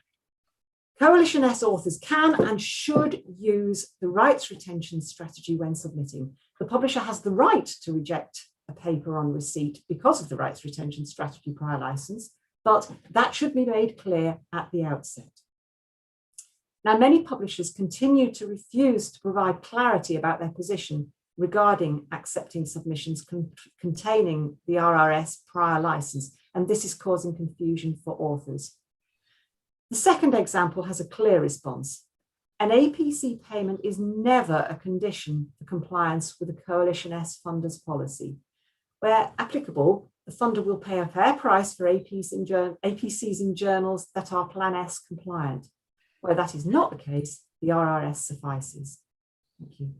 Coalition S authors can and should use the rights retention strategy when submitting. The publisher has the right to reject a paper on receipt because of the rights retention strategy prior license, but that should be made clear at the outset. Now, many publishers continue to refuse to provide clarity about their position regarding accepting submissions containing the RRS prior license, and this is causing confusion for authors. The second example has a clear response. An APC payment is never a condition for compliance with a Coalition S funder's policy. Where applicable, the funder will pay a fair price for APCs in journals that are Plan S compliant. Where that is not the case, the RRS suffices. Thank you.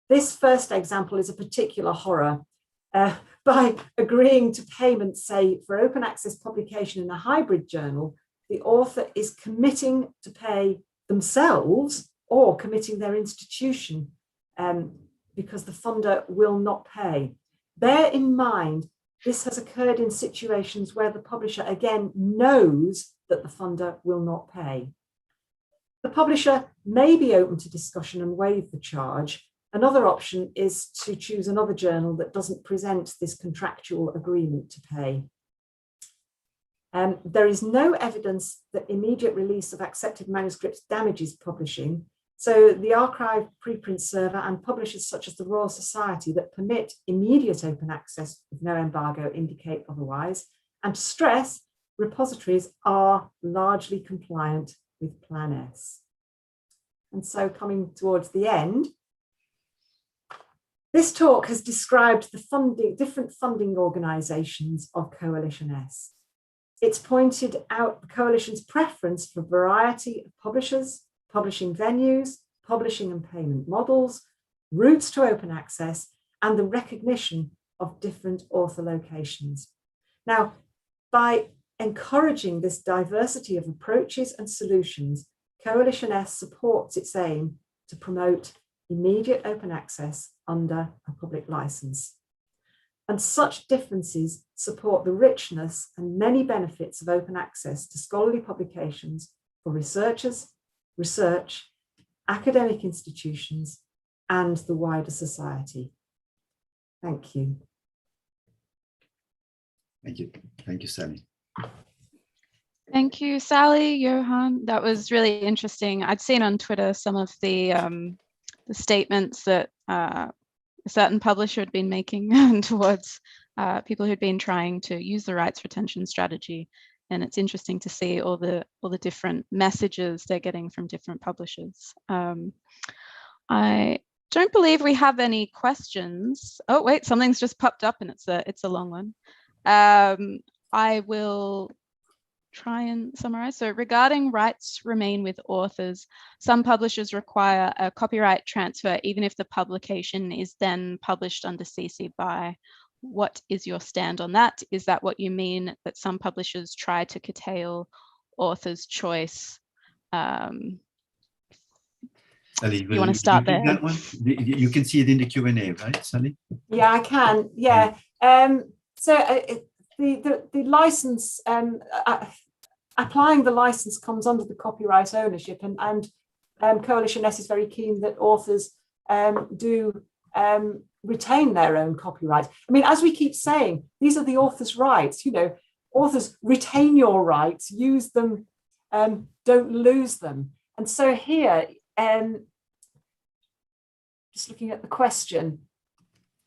This first example is a particular horror. By agreeing to payment, say, for open access publication in a hybrid journal, the author is committing to pay themselves or committing their institution because the funder will not pay. Bear in mind, this has occurred in situations where the publisher again knows that the funder will not pay. The publisher may be open to discussion and waive the charge. Another option is to choose another journal that doesn't present this contractual agreement to pay. There is no evidence that immediate release of accepted manuscripts damages publishing, so the archive preprint server and publishers such as the Royal Society that permit immediate open access with no embargo indicate otherwise. And to stress, repositories are largely compliant with Plan S. And so coming towards the end, this talk has described the different funding organisations of Coalition S. It's pointed out the Coalition's preference for variety of publishers, publishing venues, publishing and payment models, routes to open access, and the recognition of different author locations. Now, by encouraging this diversity of approaches and solutions, Coalition S supports its aim to promote immediate open access under a public license. And such differences support the richness and many benefits of open access to scholarly publications for researchers, research, academic institutions, and the wider society. Thank you. Thank you. Thank you, Sally. Thank you, Sally, Johan. That was really interesting. I'd seen on Twitter some of the statements that a certain publisher had been making towards people who'd been trying to use the rights retention strategy. And it's interesting to see all the different messages they're getting from different publishers. I don't believe we have any questions. Oh, wait, something's just popped up and it's a long one. I will try and summarize. So regarding rights remain with authors, some publishers require a copyright transfer even if the publication is then published under CC BY. What is your stand on that? Is that what you mean, that some publishers try to curtail authors' choice? Sally, You want to start take there? that one? You can see it in the Q&A, right, Sally? Yeah, I can. Yeah. The license, applying the license comes under the copyright ownership, and Coalition S is very keen that authors do retain their own copyright. I mean, as we keep saying, these are the author's rights. You know, authors, retain your rights, use them, don't lose them. And so here, just looking at the question,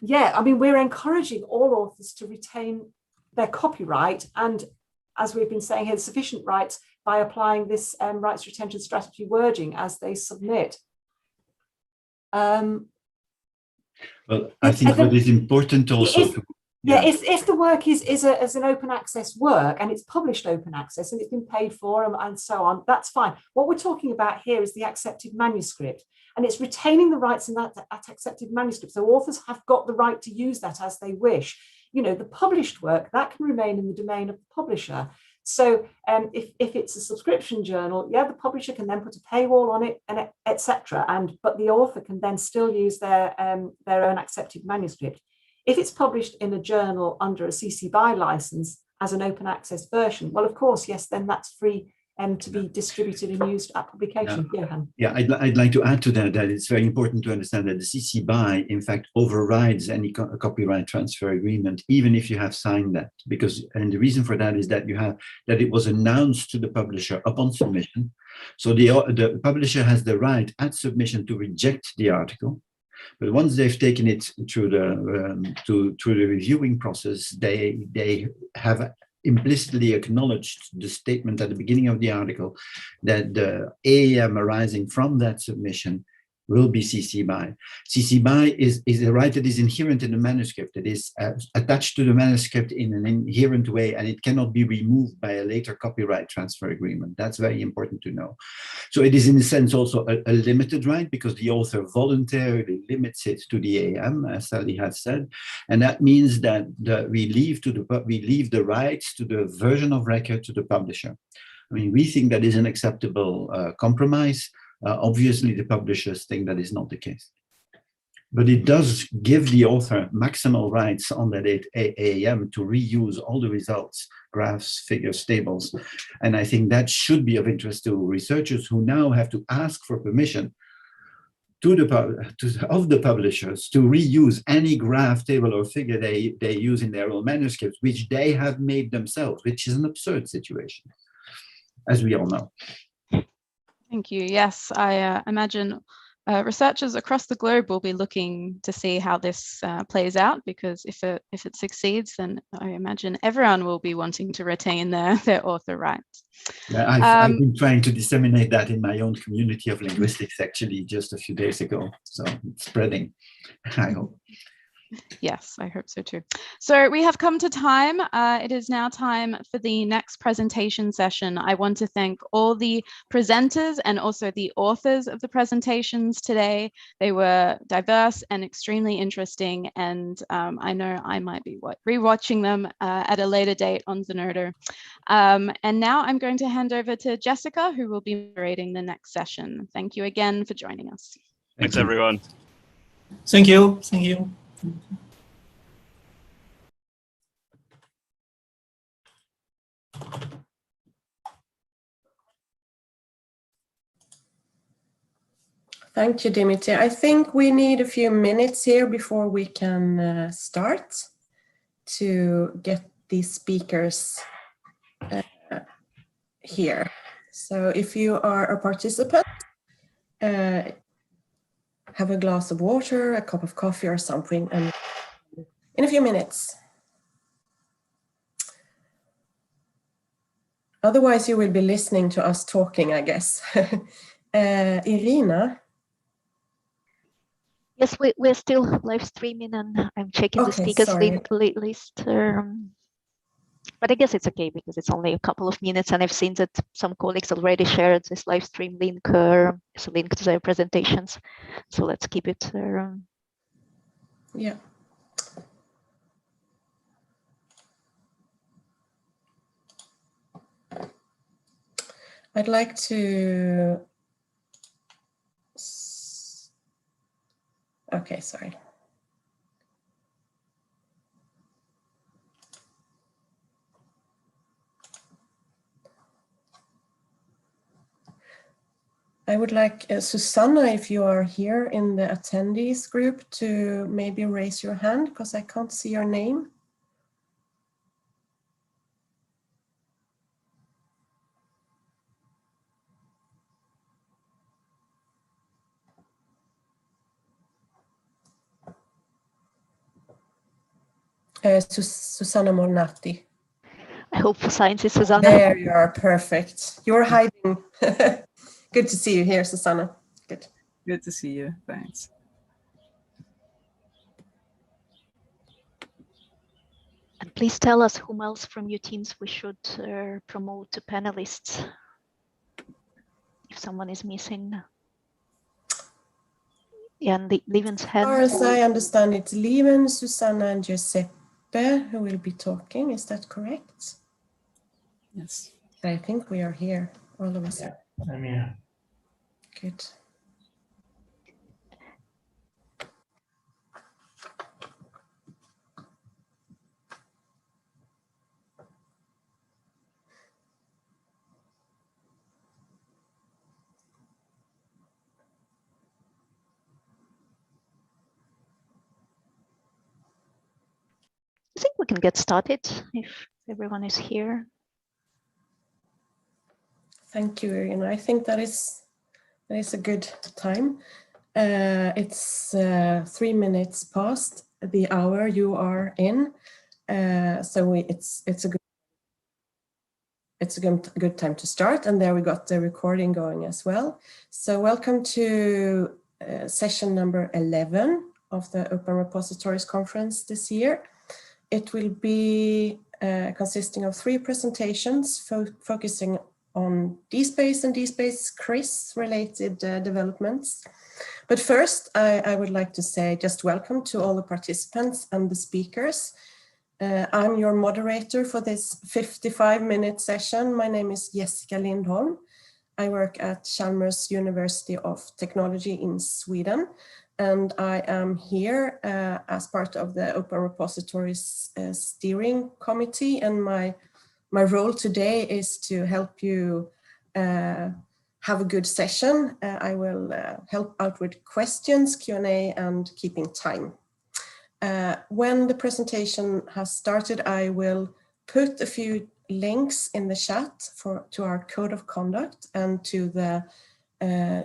yeah, I mean, we're encouraging all authors to retain their copyright, and as we've been saying here, sufficient rights by applying this rights retention strategy wording as they submit. Well, I think what is important also if the work is an open access work and it's published open access and it's been paid for and so on, that's fine. What we're talking about here is the accepted manuscript, and it's retaining the rights in that accepted manuscript. So authors have got the right to use that as they wish. You know, the published work, that can remain in the domain of the publisher. So if it's a subscription journal, yeah, the publisher can then put a paywall on it, and etc. But the author can then still use their own accepted manuscript. If it's published in a journal under a CC BY license as an open access version, well, of course, yes, then that's free to be distributed and used at publication. Johan. Yeah, I'd like to add to that it's very important to understand that the CC BY, in fact, overrides any copyright transfer agreement, even if you have signed that. And the reason for that is that it was announced to the publisher upon submission. So the publisher has the right at submission to reject the article. But once they've taken it through the reviewing process, they have implicitly acknowledged the statement at the beginning of the article that the AAM arising from that submission will be CC BY. CC BY is a right that is inherent in the manuscript. It is attached to the manuscript in an inherent way, and it cannot be removed by a later copyright transfer agreement. That's very important to know. So it is in a sense also a limited right, because the author voluntarily limits it to the AM, as Sally has said. And that means that we leave the rights to the version of record to the publisher. I mean, we think that is an acceptable compromise. Obviously, the publishers think that is not the case. But it does give the author maximal rights on that AAM to reuse all the results, graphs, figures, tables. And I think that should be of interest to researchers who now have to ask for permission of the publishers to reuse any graph, table, or figure they use in their own manuscripts, which they have made themselves, which is an absurd situation, as we all know. Thank you. Yes, I imagine researchers across the globe will be looking to see how this plays out, because if it succeeds, then I imagine everyone will be wanting to retain their author rights. Yeah, I've been trying to disseminate that in my own community of linguistics actually just a few days ago. So it's spreading, I hope. Yes, I hope so too. So we have come to time. It is now time for the next presentation session. I want to thank all the presenters and also the authors of the presentations today. They were diverse and extremely interesting, and I know I might be rewatching them at a later date on Zenodo. And now I'm going to hand over to Jessica, who will be moderating the next session. Thank you again for joining us. Thanks, everyone. Thank you. Thank you. Thank you, Dimitri. I think we need a few minutes here before we can start to get these speakers here. So if you are a participant, have a glass of water, a cup of coffee or something, and in a few minutes. Otherwise, you will be listening to us talking, I guess. Irina? Yes, we're still live streaming, and I'm checking the speakers list. But I guess it's okay because it's only a couple of minutes, and I've seen that some colleagues already shared this live stream link, as a link to their presentations. So let's keep it there. Yeah. I'd like to, okay, sorry. I would like Susanna, if you are here in the attendees group, to maybe raise your hand because I can't see your name. Susanna Mornati. I hope for science is Susanna. There you are, perfect. You're hiding. Good to see you here, Susanna. Good. Good to see you, thanks. And please tell us whom else from your teams we should promote to panelists, if someone is missing. Yeah, and Lieven's hand. As far as I understand, it's Lieven, Susanna, and Giuseppe who will be talking. Is that correct? Yes. I think we are here, all of us. Yeah, I'm here. Good. I think we can get started if everyone is here. Thank you, Irina. I think that is a good time. It's 3 minutes past the hour you are in, so it's a good time to start. And there we got the recording going as well. So welcome to session number 11 of the Open Repositories Conference this year. It will be consisting of 3 presentations focusing on DSpace and DSpace CRIS related developments. But first, I would like to say just welcome to all the participants and the speakers. I'm your moderator for this 55-minute session. My name is Jessica Lindholm. I work at Chalmers University of Technology in Sweden, and I am here as part of the Open Repositories Steering Committee, and my role today is to help you have a good session. I will help out with questions, Q&A, and keeping time. When the presentation has started, I will put a few links in the chat to our code of conduct and to the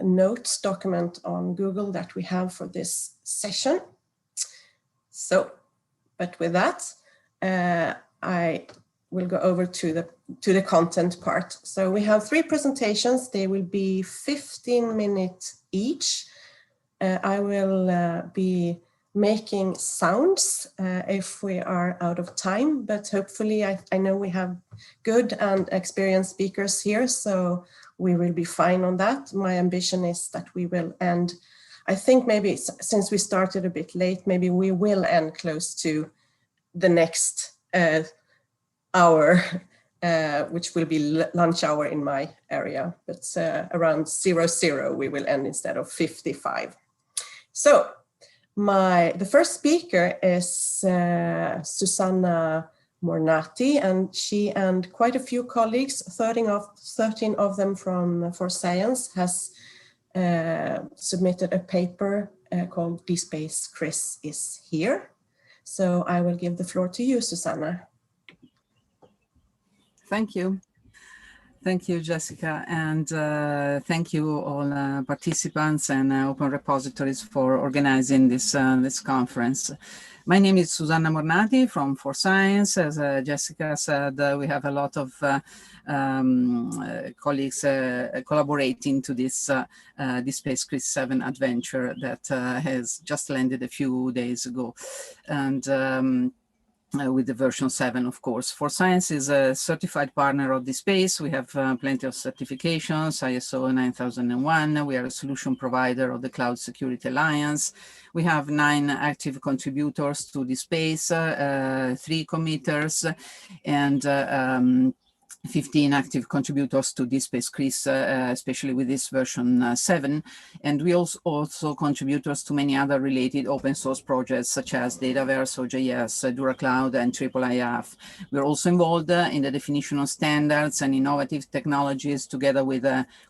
notes document on Google that we have for this session. So, but with that, I will go over to the content part. So we have 3 presentations. They will be 15 minutes each. I will be making sounds if we are out of time, but hopefully I know we have good and experienced speakers here, so we will be fine on that. My ambition is that we will end, I think maybe since we started a bit late, maybe we will end close to the next hour, which will be lunch hour in my area, but around 00 we will end instead of 55. So the first speaker is Susanna Mornati, and she and quite a few colleagues, 13 of them from For Science, has submitted a paper called DSpace CRIS is here. So I will give the floor to you, Susanna. Thank you. Thank you, Jessica, and thank you all participants and Open Repositories for organizing this conference. My name is Susanna Mornati from For Science. As Jessica said, we have a lot of colleagues collaborating to this DSpace CRIS 7 adventure that has just landed a few days ago. And with the version 7, of course. For Science is a certified partner of DSpace. We have plenty of certifications, ISO 9001. We are a solution provider of the Cloud Security Alliance. We have 9 active contributors to DSpace, 3 committers, and 15 active contributors to DSpace CRIS, especially with this version 7. And we also contributors to many other related open source projects such as Dataverse, OJS, DuraCloud, and IIIF. We're also involved in the definition of standards and innovative technologies together with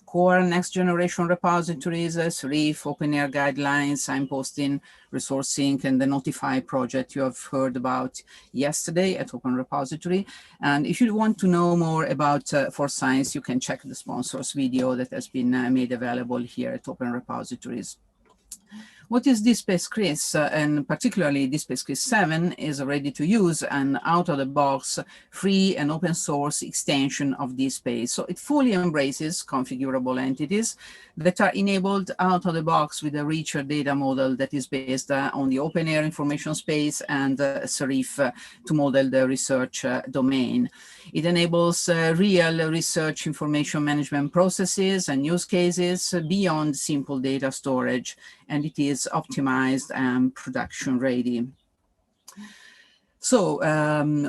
core next generation repositories, Serif, OpenAir guidelines, signposting, resourcing, and the Notify project you have heard about yesterday at Open Repository. And if you want to know more about For Science, you can check the sponsors video that has been made available here at Open Repositories. What is DSpace CRIS, and particularly DSpace CRIS 7 is a ready-to-use and out-of-the-box free and open-source extension of DSpace. So it fully embraces configurable entities that are enabled out-of-the-box with a richer data model that is based on the OpenAir information space and Serif to model the research domain. It enables real research information management processes and use cases beyond simple data storage, and it is optimized and production ready. So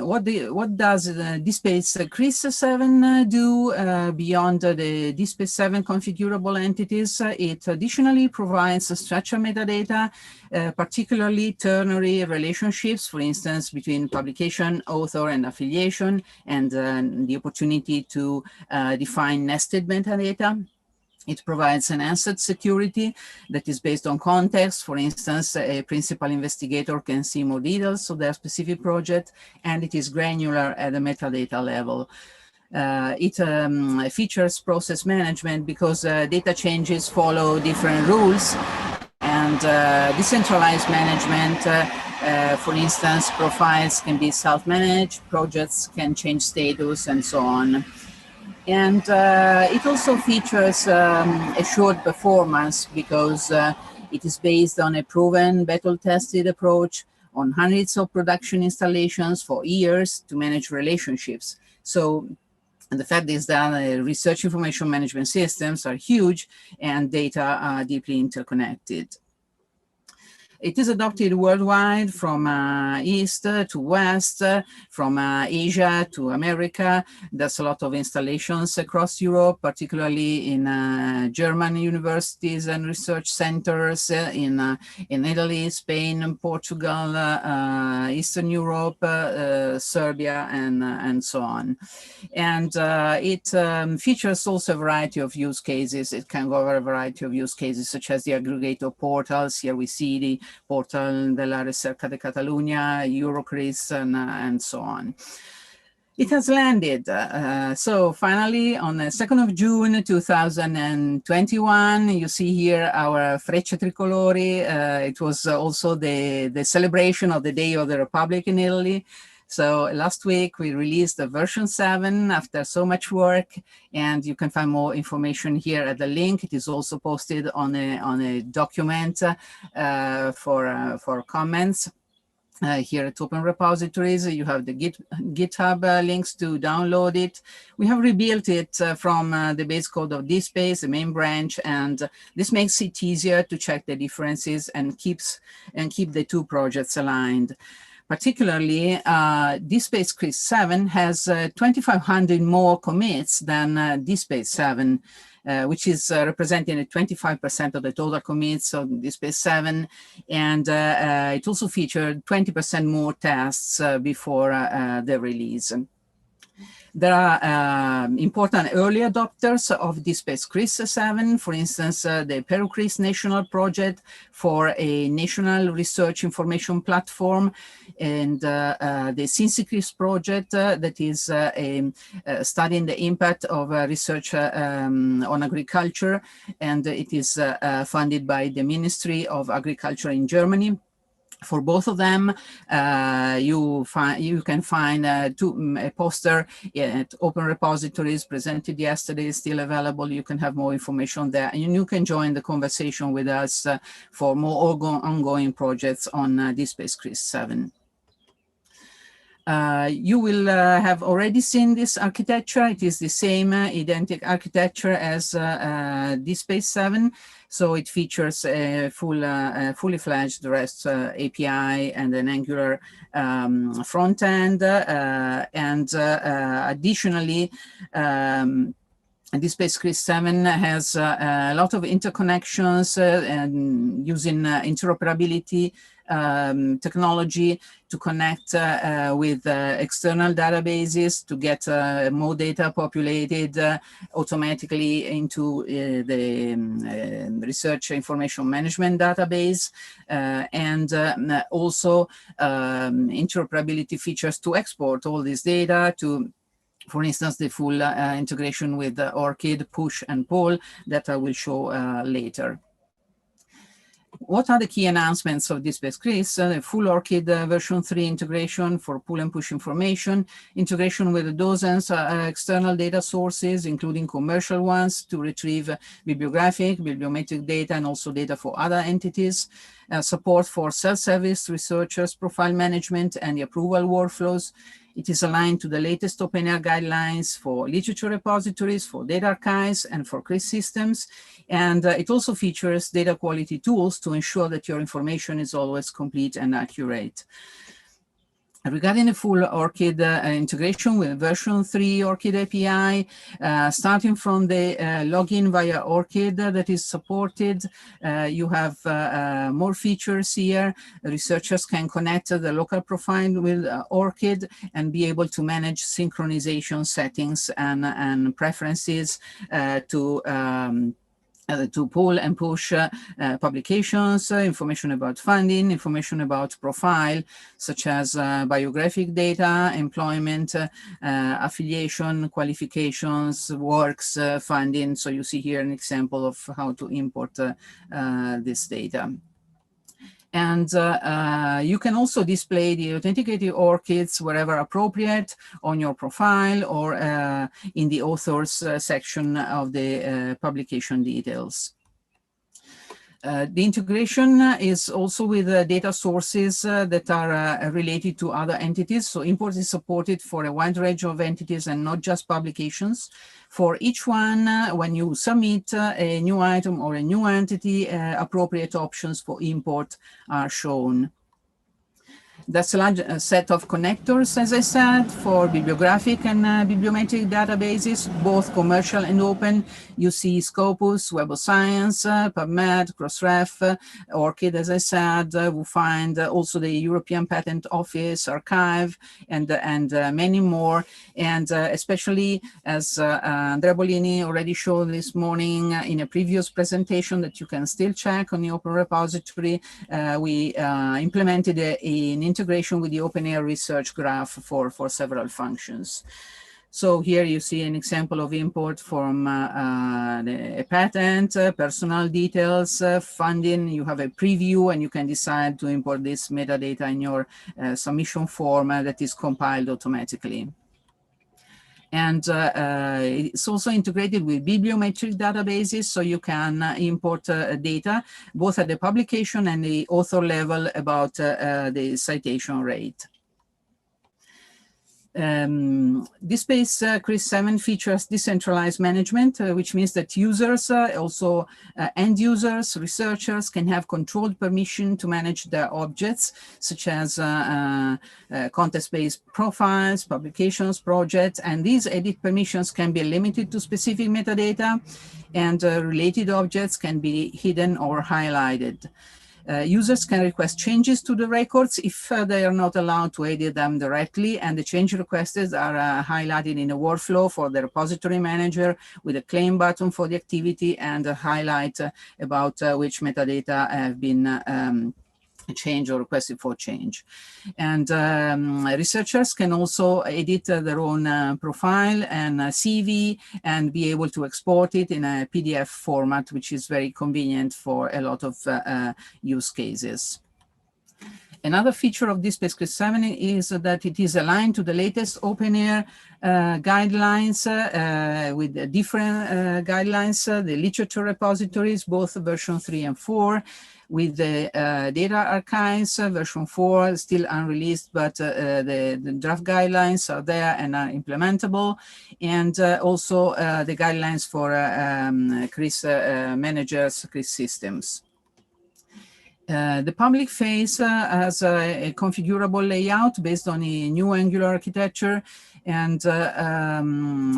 what does DSpace CRIS 7 do beyond the DSpace 7 configurable entities? It additionally provides structured metadata, particularly ternary relationships, for instance, between publication, author, and affiliation, and the opportunity to define nested metadata. It provides enhanced security that is based on context. For instance, a principal investigator can see more details of their specific project, and it is granular at the metadata level. It features process management because data changes follow different rules, and decentralized management, for instance, profiles can be self-managed, projects can change status, and so on. And it also features assured performance because it is based on a proven, battle-tested approach on hundreds of production installations for years to manage relationships. So and the fact is that research information management systems are huge and data are deeply interconnected. It is adopted worldwide from east to west, from Asia to America. There's a lot of installations across Europe, particularly in German universities and research centers in Italy, Spain, Portugal, Eastern Europe, Serbia, and so on. And it features also a variety of use cases. It can cover a variety of use cases, such as the aggregator portals. Here we see the portal de la Recerca de Catalunya, Eurocris, and so on. It has landed. So finally, on the 2nd of June, 2021, you see here our Frecce Tricolori. It was also the celebration of the Day of the Republic in Italy. So last week we released the version 7 after so much work, and you can find more information here at the link. It is also posted on a document for comments. Here at Open Repositories, you have the GitHub links to download it. We have rebuilt it from the base code of DSpace, the main branch, and this makes it easier to check the differences and keep the two projects aligned. Particularly, DSpace CRIS 7 has 2,500 more commits than DSpace 7, which is representing 25% of the total commits of DSpace 7. And it also featured 20% more tests before the release. There are important early adopters of DSpace CRIS 7, for instance, the PeruCRIS National Project for a national research information platform, and the SynCRIS project that is studying the impact of research on agriculture, and it is funded by the Ministry of Agriculture in Germany. For both of them, you can find a poster at Open Repositories presented yesterday, still available. You can have more information there, and you can join the conversation with us for more ongoing projects on DSpace CRIS 7. You will have already seen this architecture. It is the same identical architecture as DSpace 7. So it features a fully fledged REST API and an Angular front end. Additionally, DSpace Chris 7 has a lot of interconnections and using interoperability technology to connect with external databases to get more data populated automatically into the research information management database, and also interoperability features to export all this data to, for instance, the full integration with ORCID, push and pull that I will show later. What are the key announcements of DSpace Chris? The full ORCID version 3 integration for pull and push information, integration with dozens external data sources, including commercial ones, to retrieve bibliographic, bibliometric data, and also data for other entities. Support for self-service researchers, profile management, and the approval workflows. It is aligned to the latest OpenAIRE guidelines for literature repositories, for data archives, and for CRIS systems. And it also features data quality tools to ensure that your information is always complete and accurate. Regarding the full ORCID integration with version 3 ORCID API, starting from the login via ORCID that is supported, you have more features here. Researchers can connect the local profile with ORCID and be able to manage synchronization settings and preferences to pull and push publications, information about funding, information about profile, such as biographic data, employment, affiliation, qualifications, works, funding. So you see here an example of how to import this data. And you can also display the authenticated ORCIDs wherever appropriate on your profile or in the authors section of the publication details. The integration is also with data sources that are related to other entities. So import is supported for a wide range of entities and not just publications. For each one, when you submit a new item or a new entity, appropriate options for import are shown. That's a large set of connectors, as I said, for bibliographic and bibliometric databases, both commercial and open. You see Scopus, Web of Science, PubMed, Crossref, ORCID, as I said. We find also the European Patent Office, Archive, and many more. And especially, as Andrea Bolini already showed this morning in a previous presentation that you can still check on the Open Repository, we implemented an integration with the OpenAIRE research graph for several functions. So here you see an example of import from a patent, personal details, funding. You have a preview and you can decide to import this metadata in your submission form that is compiled automatically. And it's also integrated with bibliometric databases, so you can import data both at the publication and the author level about the citation rate. DSpace Chris 7 features decentralized management, which means that users, also end users, researchers, can have controlled permission to manage their objects, such as context-based profiles, publications, projects, and these edit permissions can be limited to specific metadata, and related objects can be hidden or highlighted. Users can request changes to the records if they are not allowed to edit them directly, and the change requests are highlighted in a workflow for the repository manager with a claim button for the activity and a highlight about which metadata have been change or requested for change. And researchers can also edit their own profile and CV and be able to export it in a PDF format, which is very convenient for a lot of use cases. Another feature of DSpace 7 is that it is aligned to the latest OpenAIRE guidelines with different guidelines, the literature repositories, both version 3 and 4, with the data archives, version 4 still unreleased, but the draft guidelines are there and are implementable, and also the guidelines for CRIS managers, CRIS systems. The public phase has a configurable layout based on a new Angular architecture, and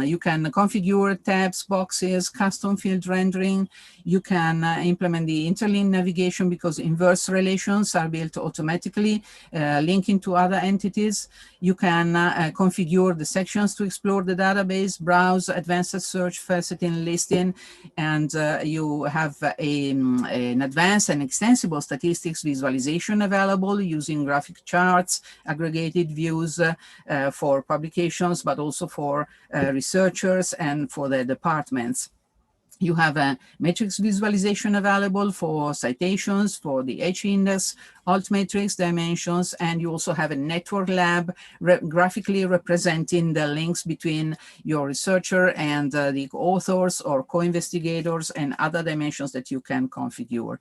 you can configure tabs, boxes, custom field rendering. You can implement the interlink navigation because inverse relations are built automatically, linking to other entities. You can configure the sections to explore the database, browse, advanced search, faceting, listing, and you have an advanced and extensible statistics visualization available using graphic charts, aggregated views for publications, but also for researchers and for the departments. You have a matrix visualization available for citations, for the H-index, alt matrix dimensions, and you also have a network lab graphically representing the links between your researcher and the authors or co-investigators and other dimensions that you can configure.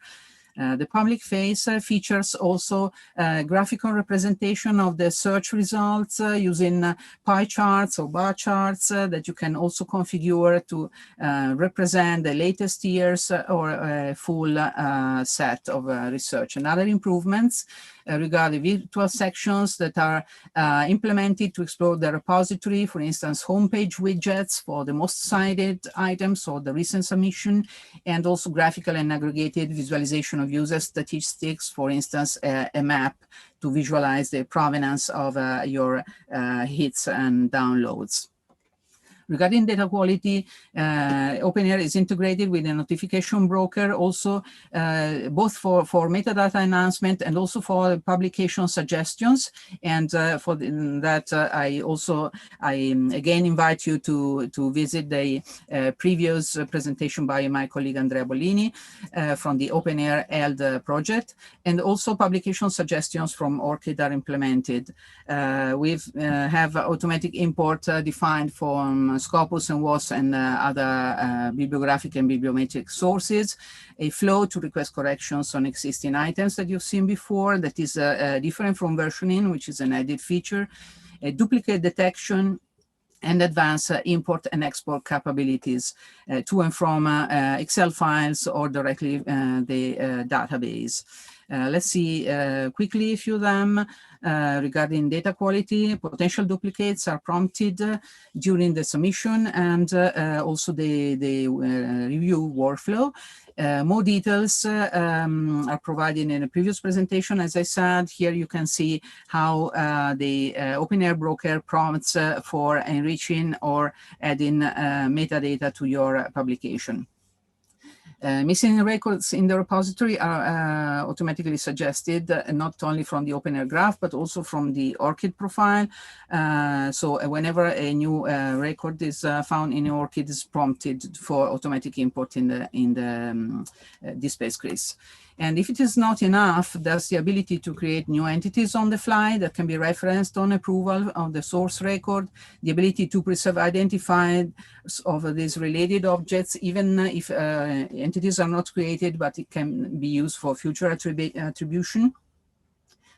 The public phase features also graphical representation of the search results using pie charts or bar charts that you can also configure to represent the latest years or a full set of research. And other improvements regard the virtual sections that are implemented to explore the repository, for instance, homepage widgets for the most cited items or the recent submission, and also graphical and aggregated visualization of user statistics, for instance, a map to visualize the provenance of your hits and downloads. Regarding data quality, OpenAIRE is integrated with a notification broker also, both for metadata enhancement and also for publication suggestions. And for that, I again invite you to visit the previous presentation by my colleague Andrea Bollini from the OpenAIRE ELD project, and also publication suggestions from ORCID are implemented. We have automatic import defined from Scopus and WAS and other bibliographic and bibliometric sources, a flow to request corrections on existing items that you've seen before that is different from versioning, which is an added feature, a duplicate detection, and advanced import and export capabilities to and from Excel files or directly the database. Let's see quickly a few of them. Regarding data quality, potential duplicates are prompted during the submission and also the review workflow. More details are provided in a previous presentation. As I said, here you can see how the OpenAIRE broker prompts for enriching or adding metadata to your publication. Missing records in the repository are automatically suggested, not only from the OpenAIRE graph, but also from the ORCID profile. So whenever a new record is found in ORCID, is prompted for automatic import in the DSpace CRIS. And if it is not enough, there's the ability to create new entities on the fly that can be referenced on approval of the source record, the ability to preserve identifiers of these related objects, even if entities are not created, but it can be used for future attribution.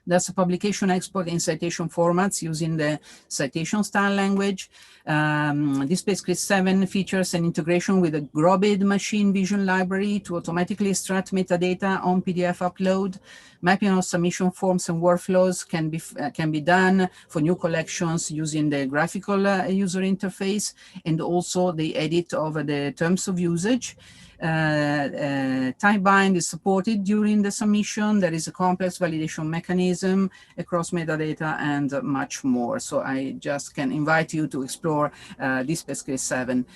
That's a publication export in citation formats using the citation style language. DSpace CRIS 7 features an integration with a Grobid machine vision library to automatically extract metadata on PDF upload. Mapping of submission forms and workflows can be done for new collections using the graphical user interface and also the edit of the terms of usage. Type bind is supported during the submission. There is a complex validation mechanism across metadata and much more. So I just can invite you to explore DSpace CRIS 7.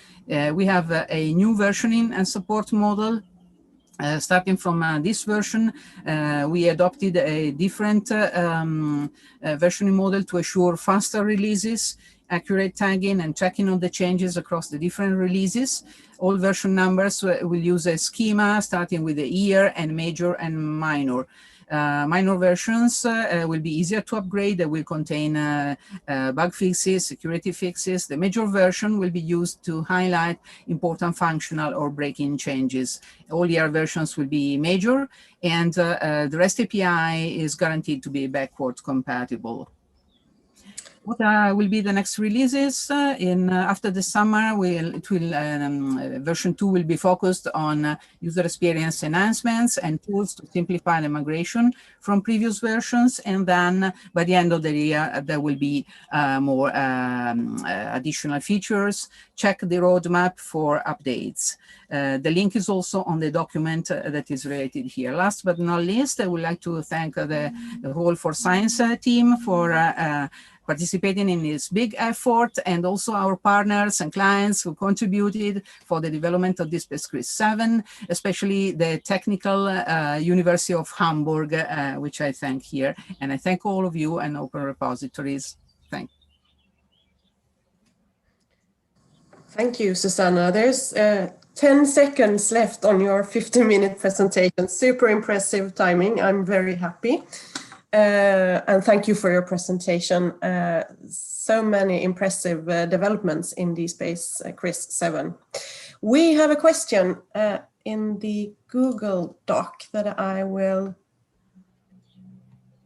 We have a new versioning and support model. Starting from this version, we adopted a different versioning model to assure faster releases, accurate tagging and tracking of the changes across the different releases. All version numbers will use a schema starting with the year and major and minor. Minor versions will be easier to upgrade. They will contain bug fixes, security fixes. The major version will be used to highlight important functional or break-in changes. All year versions will be major, and the REST API is guaranteed to be backward compatible. What will be the next releases after the summer? Version 2 will be focused on user experience enhancements and tools to simplify the migration from previous versions. And then by the end of the year, there will be more additional features. Check the roadmap for updates. The link is also on the document that is related here. Last but not least, I would like to thank the Whole for Science team for participating in this big effort, and also our partners and clients who contributed for the development of DSpace CRIS 7, especially the Technical University of Hamburg, which I thank here. And I thank all of you and Open Repositories. Thank you, Susanna. There's 10 seconds left on your 15-minute presentation. Super impressive timing. I'm very happy. And thank you for your presentation. So many impressive developments in DSpace CRIS 7. We have a question in the Google Doc that I will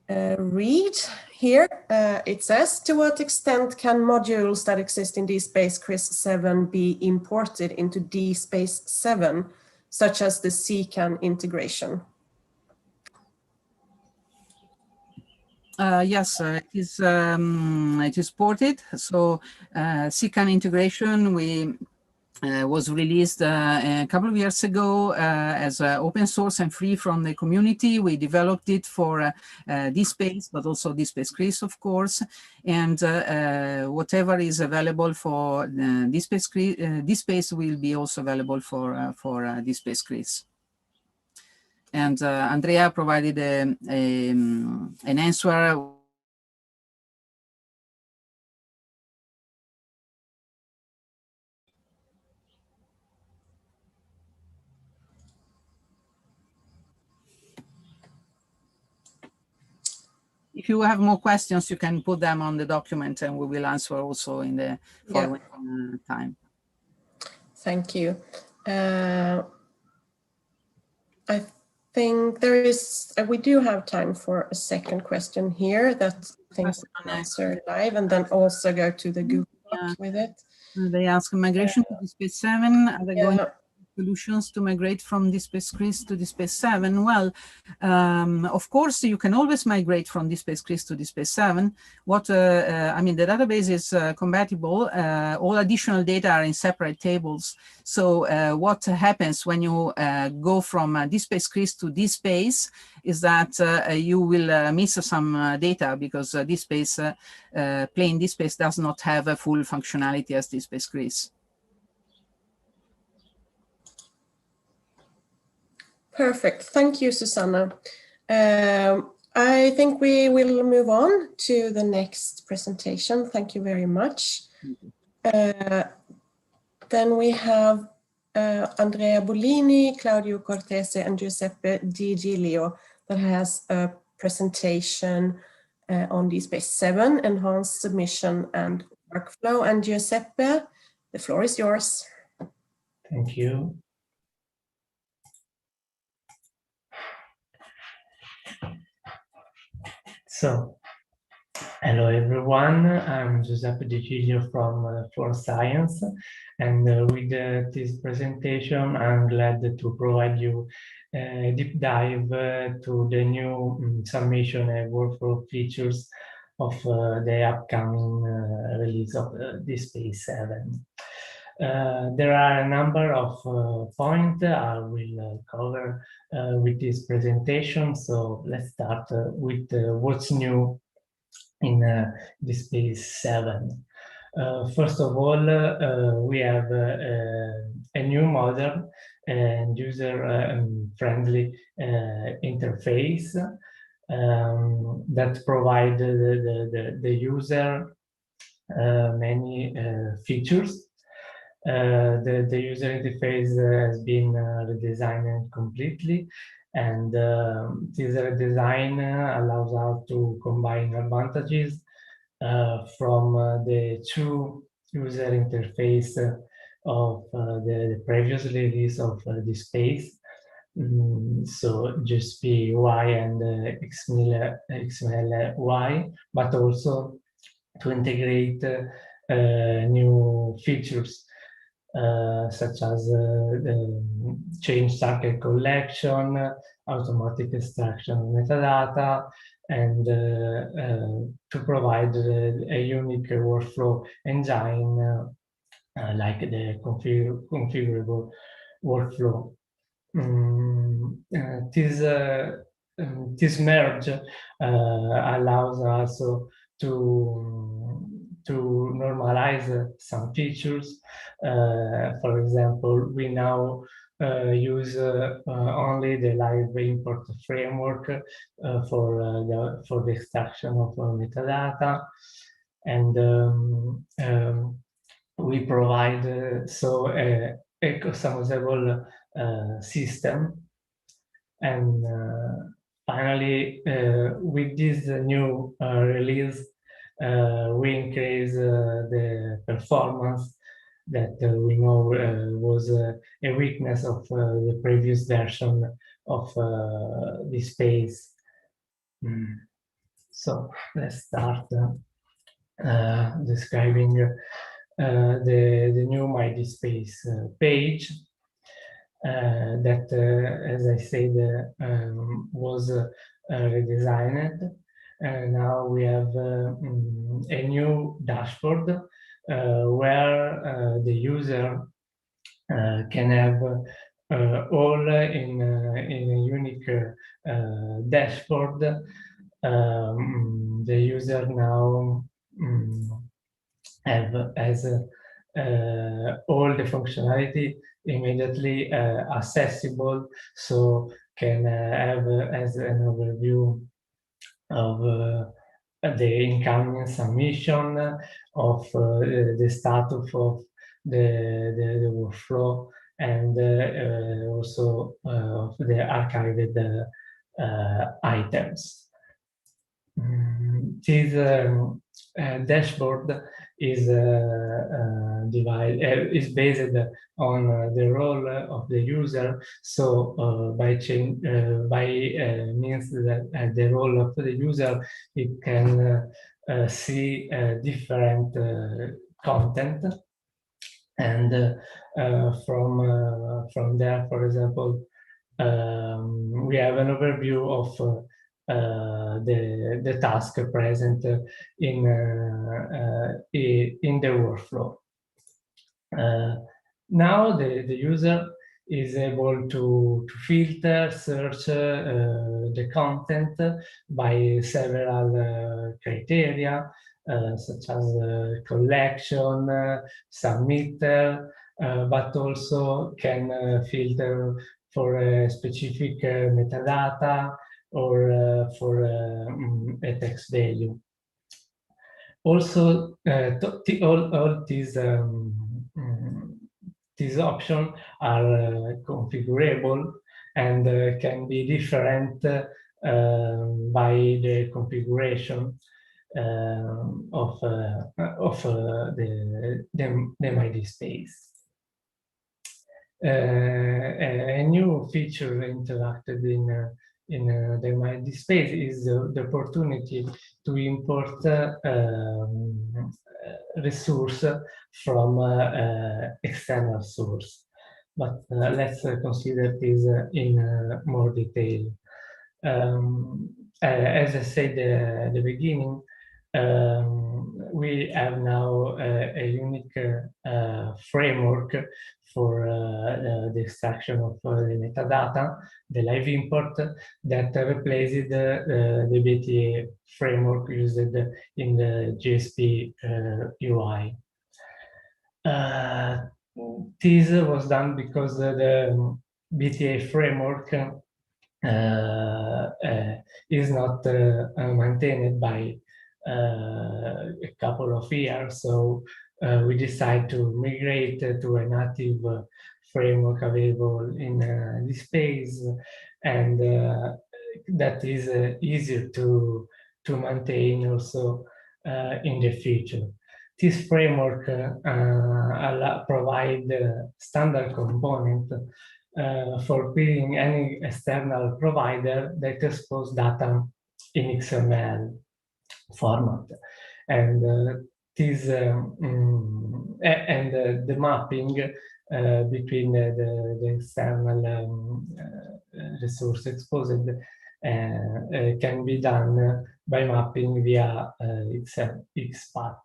read here. It says, to what extent can modules that exist in DSpace CRIS 7 be imported into DSpace 7, such as the CCAN integration? Yes, it is ported. So CCAN integration was released a couple of years ago as open source and free from the community. We developed it for DSpace, but also DSpace CRIS, of course. And whatever is available for DSpace will be also available for DSpace CRIS. And Andrea provided an answer. If you have more questions, you can put them on the document and we will answer also in the following time. Thank you. I think there is, we do have time for a second question here that I think we can answer live, and then also go to the Google Doc with it. They ask migration to DSpace 7. Are they going solutions to migrate from DSpace CRIS to DSpace 7? Well, of course, you can always migrate from DSpace CRIS to DSpace 7. I mean, the database is compatible. All additional data are in separate tables. So what happens when you go from DSpace CRIS to DSpace is that you will miss some data because plain DSpace does not have a full functionality as DSpace CRIS. Perfect. Thank you, Susanna. I think we will move on to the next presentation. Thank you very much. Then we have Andrea Bolini, Claudio Cortese, and Giuseppe Di Giglio that has a presentation on DSpace 7, enhanced submission and workflow. And Giuseppe, the floor is yours. Thank you. So, hello everyone, I'm Giuseppe Di Giglio from For Science, and with this presentation I'm glad to provide you a deep dive to the new submission and workflow features of the upcoming release of DSpace 7. There are a number of points I will cover with this presentation. So let's start with what's new in DSpace 7. First of all, we have a new modern and user-friendly interface that provides the user many features. The user interface has been redesigned completely, And this design allows us to combine advantages from the true user interface of the previous release of the space. So GSP Y and XML Y, but also to integrate new features such as the change target collection, automatic extraction of metadata, and to provide a unique workflow engine like the configurable workflow. This merge allows us to normalize some features. For example, we now use only the live import framework for the extraction of metadata, and we provide a customizable system. And finally, with this new release, we increase the performance that we know was a weakness of the previous version of the space. So let's start describing the new MyDSpace page that, as I said, was redesigned. Now we have a new dashboard where the user can have all in a unique dashboard. The user now has all the functionality immediately accessible, so can have as an overview of the incoming submission, of the status of the workflow, and also of the archived items. This dashboard is is based on the role of the user. So by means that the role of the user, it can see different content, and from there, for example, we have an overview of the task present in the workflow. Now the user is able to filter, search the content by several criteria, such as collection, submitter, but also can filter for a specific metadata, or for a text value. Also, all these options are configurable and can be different by the configuration of the MyDSpace. A new feature interacted in the MyDSpace is the opportunity to import resource from external source. But let's consider this in more detail. As I said at the beginning, we have now a unique framework for the extraction of the metadata, the live import, that replaces the BTA framework used in the GSP UI. This was done because the BTA framework is not maintained by a couple of years, so we decided to migrate to a native framework available in this space, and that is easier to maintain also in the future. This framework provide standard component for querying any external provider that expose data in XML format, and the mapping between the external resource exposed can be done by mapping via XPath.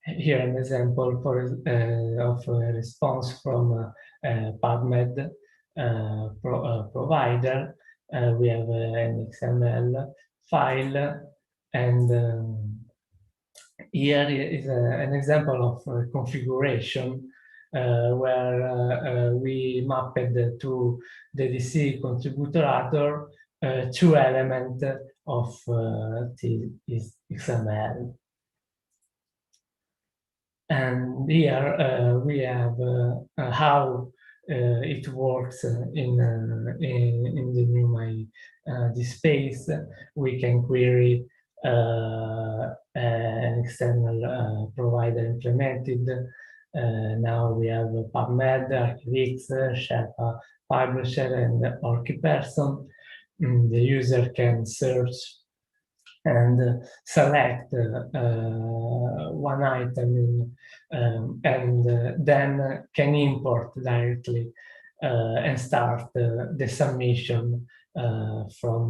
Here an example of a response from PubMed provider. We have an XML file, and here is an example of configuration where we mapped to the DC contributor author 2 elements of this XML. And here we have how it works in the new MyDSpace. We can query an external provider implemented. Now we have PubMed, ArcticX, Sherpa Publisher, and OrkiPerson. The user can search and select one item and then can import directly and start the submission from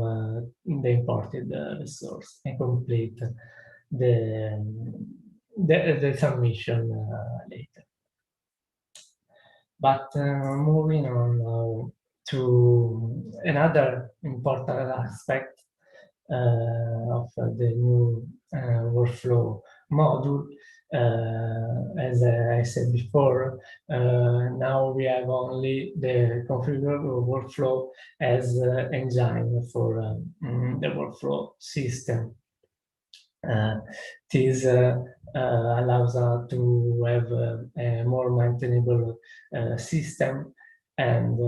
the imported resource and complete the submission later. But moving on now to another important aspect of the new workflow module. As I said before, now we have only the configurable workflow as engine for the workflow system. This allows us to have a more maintainable system, and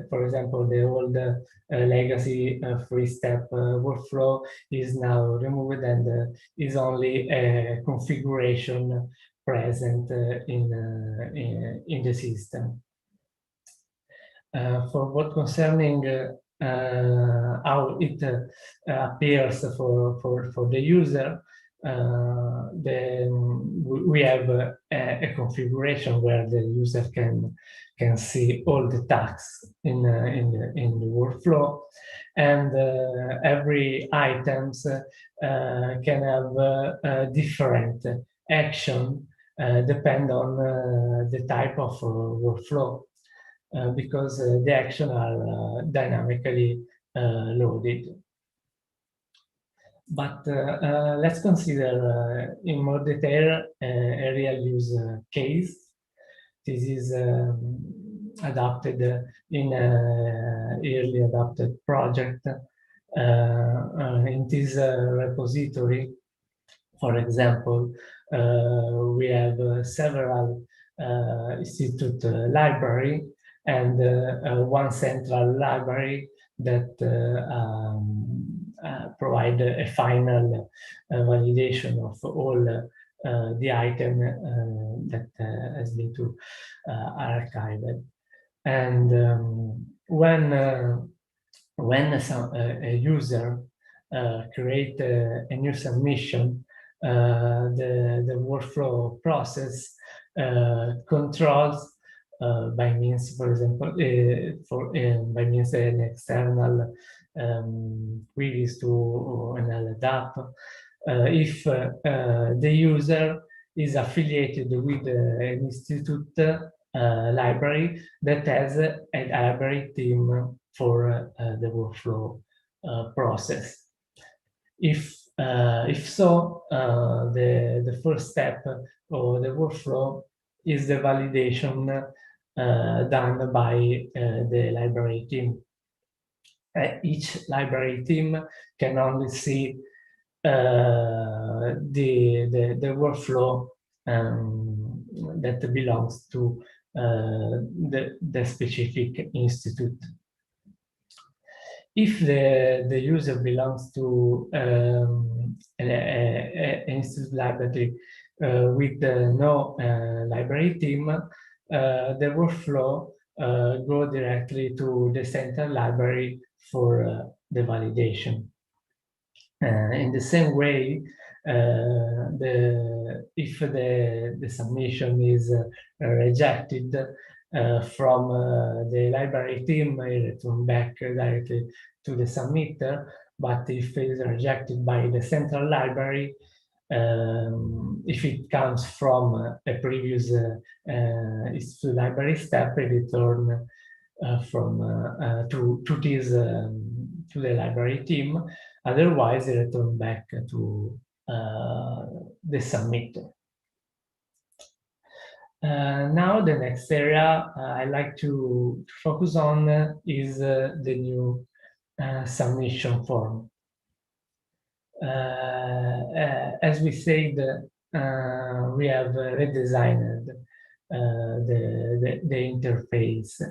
for example, the old legacy 3-step workflow is now removed, and is only a configuration present in the system. For what concerning how it appears for the user, we have a configuration where the user can see all the tasks in the workflow, and every items can have different action depend on the type of workflow. Because the actions are dynamically loaded. But let's consider in more detail a real use case. This is adapted in an early adapted project. In this repository, for example, we have several institute library, and one central library that provide a final validation of all the item that has been to archived. And when a user create a new submission, the workflow process controls by means, for example, by means an external queries to an LDAP, if the user is affiliated with an institute library that has a library team for the workflow process. If so, the first step of the workflow is the validation done by the library team. Each library team can only see the workflow that belongs to the specific institute. If the user belongs to an institute library with no library team, the workflow go directly to the central library for the validation. In the same way, if the submission is rejected from the library team, it return back directly to the submitter. But if it is rejected by the central library, if it comes from a previous institute library step, it return to the library team. Otherwise, they return back to the submitter. Now, the next area I like to focus on is the new submission form. As we said, we have redesigned the interface,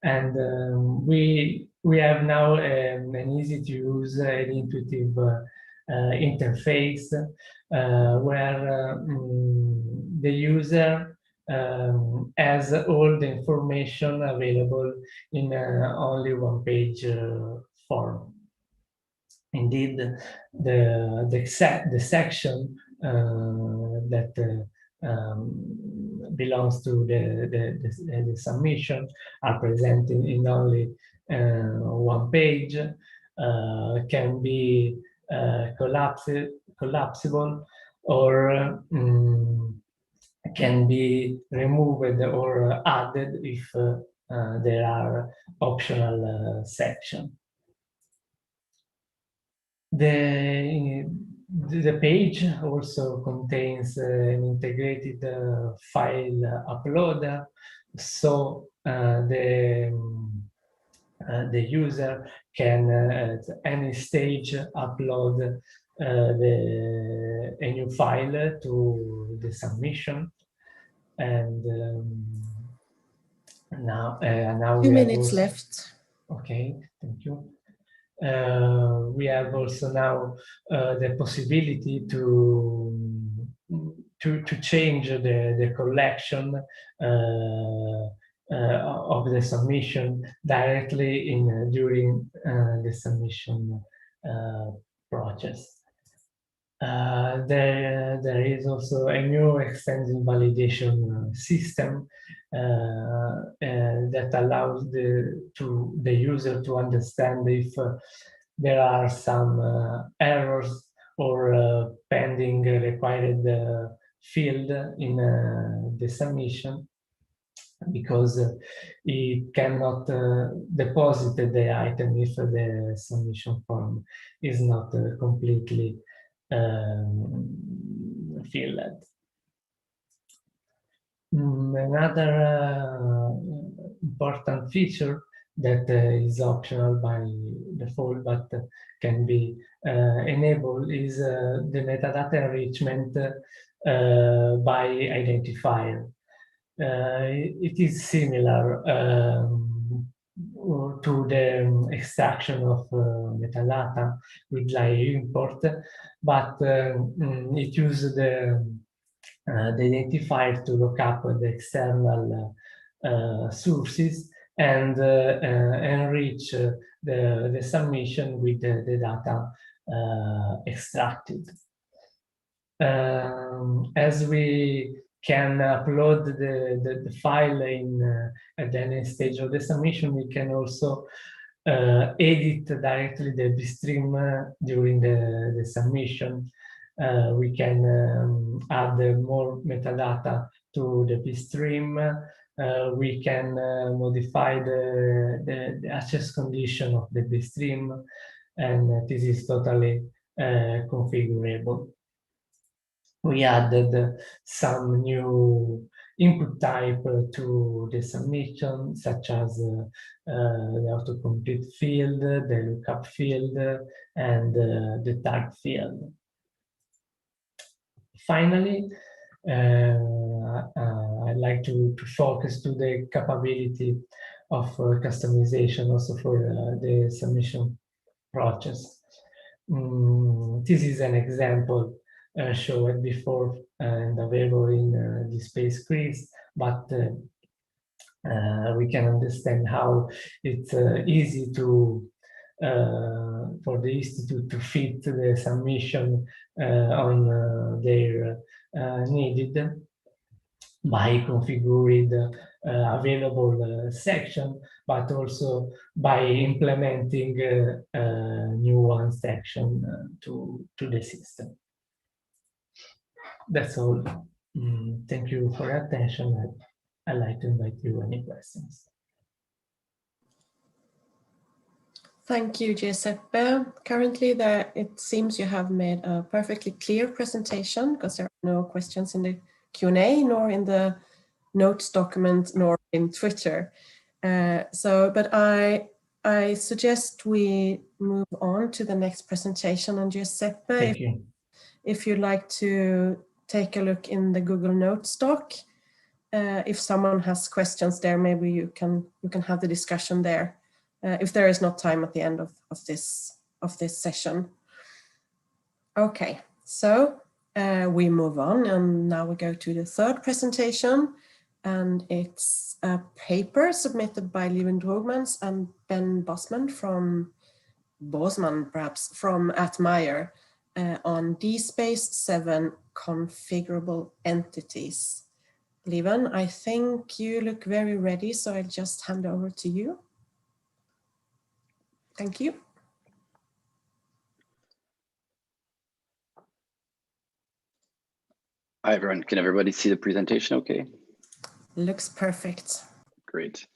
and we have now an easy to use and intuitive interface where the user has all the information available in only one page form. Indeed, the section that belongs to the submission are present in only one page, can be collapsible, or can be removed or added if there are optional sections. The page also contains an integrated file uploader, so the user can at any stage upload a new file to the submission. And now 2 minutes left. Okay, thank you. We have also now the possibility to change the collection of the submission directly during the submission process. There is also a new extensive validation system that allows the user to understand if there are some errors or pending required field in the submission, because it cannot deposit the item if the submission form is not completely filled. Another important feature that is optional by default but can be enabled is the metadata enrichment by identifier. It is similar to the extraction of metadata with layer import, but it uses the identifier to look up the external sources and enrich the submission with the data extracted. As we can upload the file at any stage of the submission, we can also edit directly the bitstream during the submission. We can add more metadata to the bitstream. We can modify the access condition of the bitstream, and this is totally configurable. We added some new input type to the submission, such as the autocomplete field, the lookup field, and the tag field. Finally, I I'd like to focus to the capability of customization also for the submission process. This is an example showed before and available in DSpace quiz, but we can understand how it's easy to for the institute to fit the submission on their needed by configuring the available section, but also by implementing new one section to the system. That's all. Thank you for your attention. I'd like to invite you any questions. Thank you, Giuseppe. Currently, it seems you have made a perfectly clear presentation because there are no questions in the Q&A, nor in the notes document, nor in Twitter. But I suggest we move on to the next presentation. And Giuseppe, if you'd like to take a look in the Google Notes doc, if someone has questions there, maybe you can have the discussion there. If there is not time at the end of this session. Okay, so we move on, and now we go to the third presentation, and it's a paper submitted by Lieven Droogmans and Ben Bosman from @Meyer on DSpace 7 configurable entities. Lieven, I think you look very ready, so I'll just hand over to you. Thank you. Hi, everyone. Can everybody see the presentation okay? Looks perfect. Great.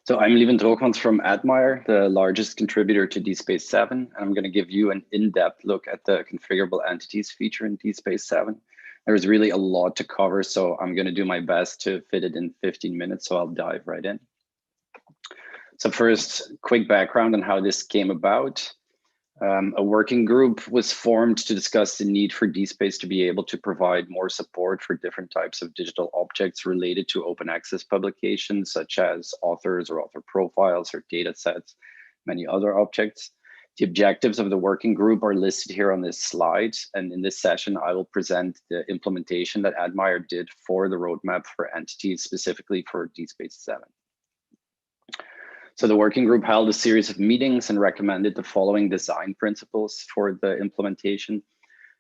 So I'm Lieven Droogmans from @Meyer, the largest contributor to DSpace 7. And I'm going to give you an in-depth look at the configurable entities feature in DSpace 7. There's really a lot to cover, so I'm going to do my best to fit it in 15 minutes, so I'll dive right in. So first, quick background on how this came about. A working group was formed to discuss the need for DSpace to be able to provide more support for different types of digital objects related to open access publications, such as authors or author profiles or data sets, many other objects. The objectives of the working group are listed here on this slide. And in this session, I will present the implementation that @Meyer did for the roadmap for entities, specifically for DSpace 7. So the working group held a series of meetings and recommended the following design principles for the implementation.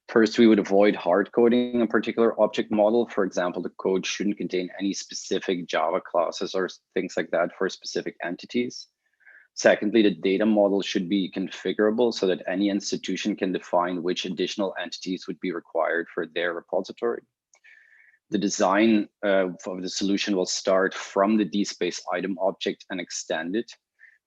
First, we would avoid hard coding a particular object model. For example, the code shouldn't contain any specific Java classes or things like that for specific entities. Secondly, the data model should be configurable so that any institution can define which additional entities would be required for their repository. The design of the solution will start from the DSpace item object and extend it.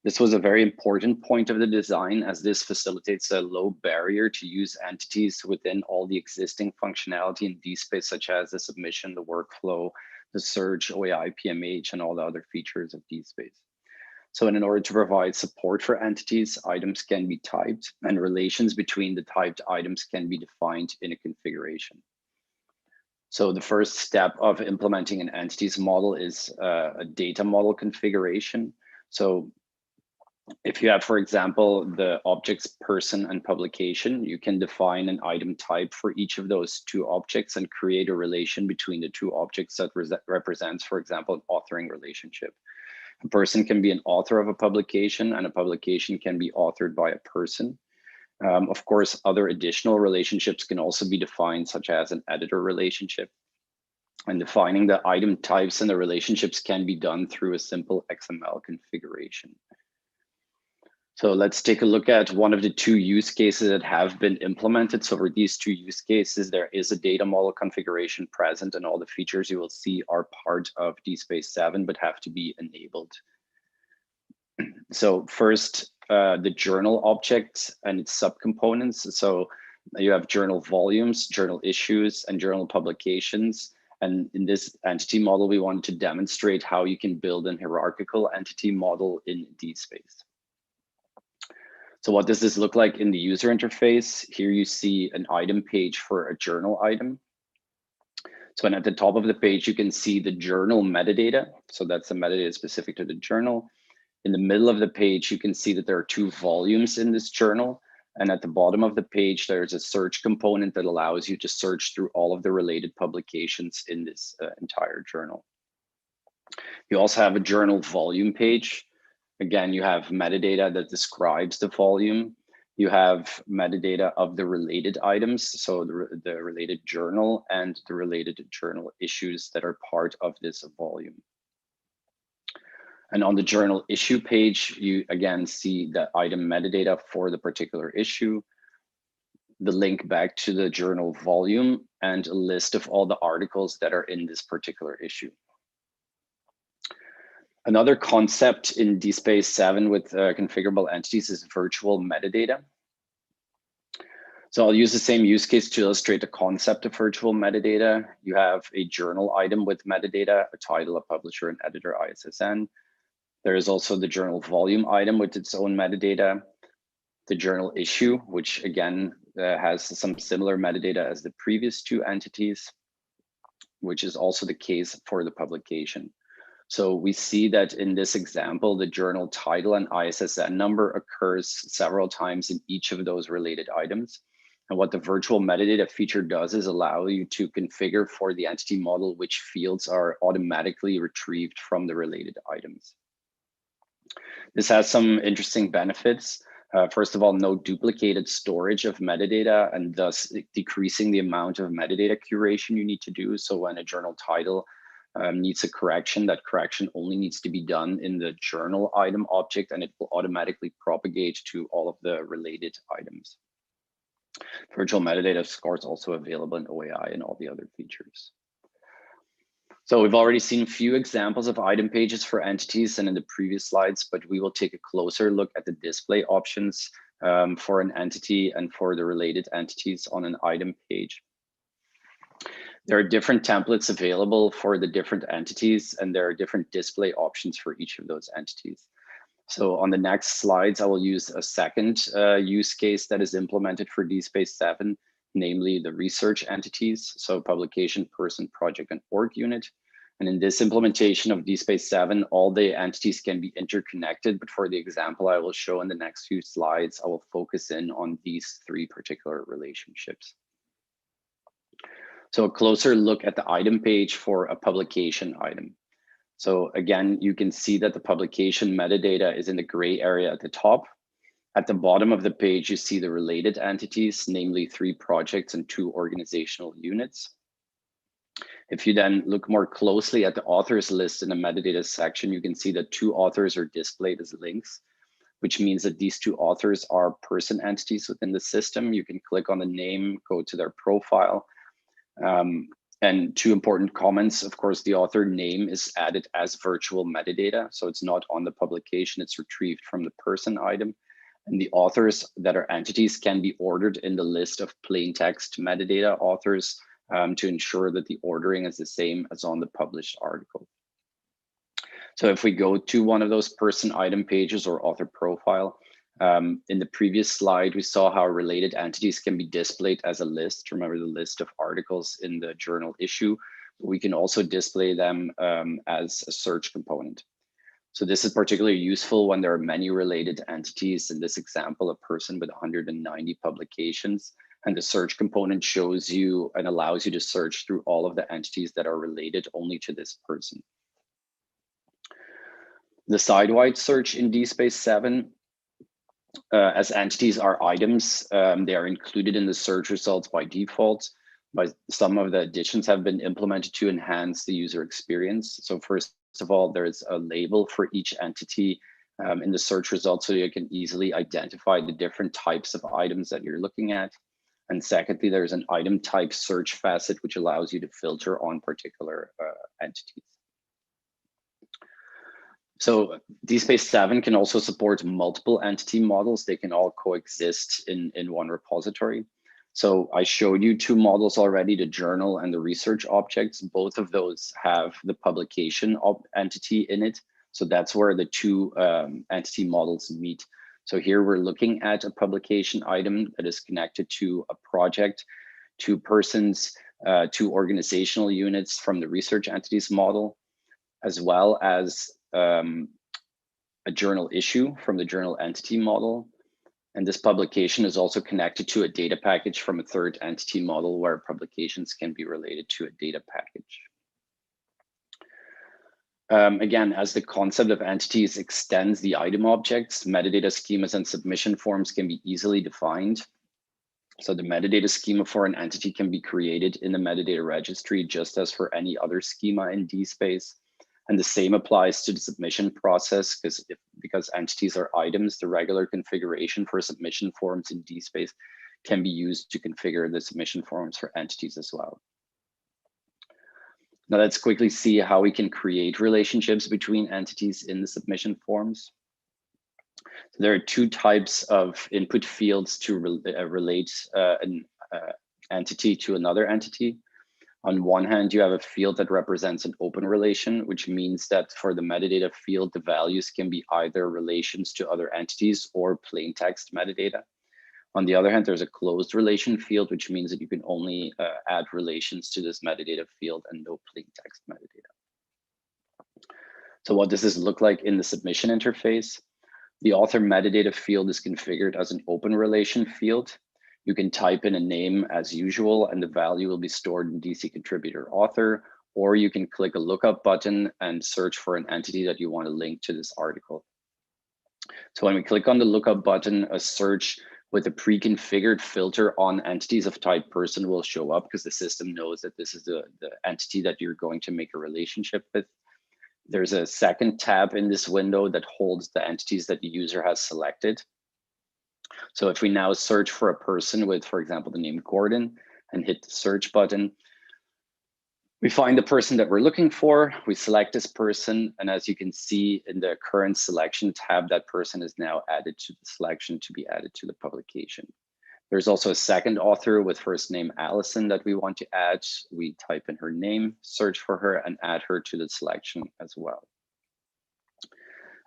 This was a very important point of the design, as this facilitates a low barrier to use entities within all the existing functionality in DSpace, such as the submission, the workflow, the search, OAI, PMH, and all the other features of DSpace. So in order to provide support for entities, items can be typed, and relations between the typed items can be defined in a configuration. So the first step of implementing an entities model is a data model configuration. So if you have, for example, the objects person and publication, you can define an item type for each of those two objects and create a relation between the two objects that represents, for example, an authoring relationship. A person can be an author of a publication, and a publication can be authored by a person. Of course, other additional relationships can also be defined, such as an editor relationship. And defining the item types and the relationships can be done through a simple XML configuration. So let's take a look at one of the two use cases that have been implemented. So for these two use cases, there is a data model configuration present, and all the features you will see are part of DSpace 7, but have to be enabled. So first, the journal object and its subcomponents. So you have journal volumes, journal issues, and journal publications. And in this entity model, we wanted to demonstrate how you can build an hierarchical entity model in DSpace. So what does this look like in the user interface? Here you see an item page for a journal item. So at the top of the page, you can see the journal metadata. So that's the metadata specific to the journal. In the middle of the page, you can see that there are 2 volumes in this journal. And at the bottom of the page, there's a search component that allows you to search through all of the related publications in this entire journal. You also have a journal volume page. Again, you have metadata that describes the volume. You have metadata of the related items, so the related journal and the related journal issues that are part of this volume. And on the journal issue page, you again see the item metadata for the particular issue, the link back to the journal volume, and a list of all the articles that are in this particular issue. Another concept in DSpace 7 with configurable entities is virtual metadata. So I'll use the same use case to illustrate the concept of virtual metadata. You have a journal item with metadata, a title, a publisher, an editor, ISSN. There is also the journal volume item with its own metadata, the journal issue, which again has some similar metadata as the previous 2 entities, which is also the case for the publication. So we see that in this example, the journal title and ISSN number occurs several times in each of those related items. And what the virtual metadata feature does is allow you to configure for the entity model which fields are automatically retrieved from the related items. This has some interesting benefits. First of all, no duplicated storage of metadata, and thus decreasing the amount of metadata curation you need to do. So when a journal title needs a correction, that correction only needs to be done in the journal item object, and it will automatically propagate to all of the related items. Virtual metadata, of course, also available in OAI and all the other features. So we've already seen a few examples of item pages for entities and in the previous slides, but we will take a closer look at the display options for an entity and for the related entities on an item page. There are different templates available for the different entities, and there are different display options for each of those entities. So on the next slides, I will use a second use case that is implemented for DSpace 7, namely the research entities, so publication, person, project, and org unit. And in this implementation of DSpace 7, all the entities can be interconnected, but for the example I will show in the next few slides, I will focus in on these 3 particular relationships. So a closer look at the item page for a publication item. So again, you can see that the publication metadata is in the gray area at the top. At the bottom of the page, you see the related entities, namely 3 projects and 2 organizational units. If you then look more closely at the authors list in the metadata section, you can see that 2 authors are displayed as links, which means that these 2 authors are person entities within the system. You can click on the name, go to their profile. And 2 important comments, of course, the author name is added as virtual metadata. So it's not on the publication, it's retrieved from the person item. And the authors that are entities can be ordered in the list of plain text metadata authors to ensure that the ordering is the same as on the published article. So if we go to one of those person item pages or author profile, in the previous slide, we saw how related entities can be displayed as a list. Remember the list of articles in the journal issue. We can also display them as a search component. So this is particularly useful when there are many related entities. In this example, a person with 190 publications, and the search component shows you and allows you to search through all of the entities that are related only to this person. The side-wide search in DSpace 7, as entities are items, they are included in the search results by default. But some of the additions have been implemented to enhance the user experience. So first of all, there's a label for each entity in the search results so you can easily identify the different types of items that you're looking at. And secondly, there's an item type search facet, which allows you to filter on particular entities. So DSpace 7 can also support multiple entity models. They can all coexist in one repository. So I showed you 2 models already, the journal and the research objects. Both of those have the publication entity in it. So that's where the 2 entity models meet. So here we're looking at a publication item that is connected to a project, 2 persons, 2 organizational units from the research entities model, as well as a journal issue from the journal entity model. And this publication is also connected to a data package from a 3rd entity model where publications can be related to a data package. Again, as the concept of entities extends the item objects, metadata schemas and submission forms can be easily defined. So the metadata schema for an entity can be created in the metadata registry just as for any other schema in DSpace. And the same applies to the submission process because entities are items, the regular configuration for submission forms in DSpace can be used to configure the submission forms for entities as well. Now let's quickly see how we can create relationships between entities in the submission forms. So there are 2 types of input fields to relate an entity to another entity. On one hand, you have a field that represents an open relation, which means that for the metadata field, the values can be either relations to other entities or plain text metadata. On the other hand, there's a closed relation field, which means that you can only add relations to this metadata field and no plain text metadata. So what does this look like in the submission interface? The author metadata field is configured as an open relation field. You can type in a name as usual and the value will be stored in DC contributor author, or you can click a lookup button and search for an entity that you want to link to this article. So when we click on the lookup button, a search with a pre-configured filter on entities of type person will show up because the system knows that this is the entity that you're going to make a relationship with. There's a second tab in this window that holds the entities that the user has selected. So if we now search for a person with, for example, the name Gordon and hit the search button, we find the person that we're looking for, we select this person, and as you can see in the current selection tab, that person is now added to the selection to be added to the publication. There's also a second author with first name Allison that we want to add. We type in her name, search for her, and add her to the selection as well.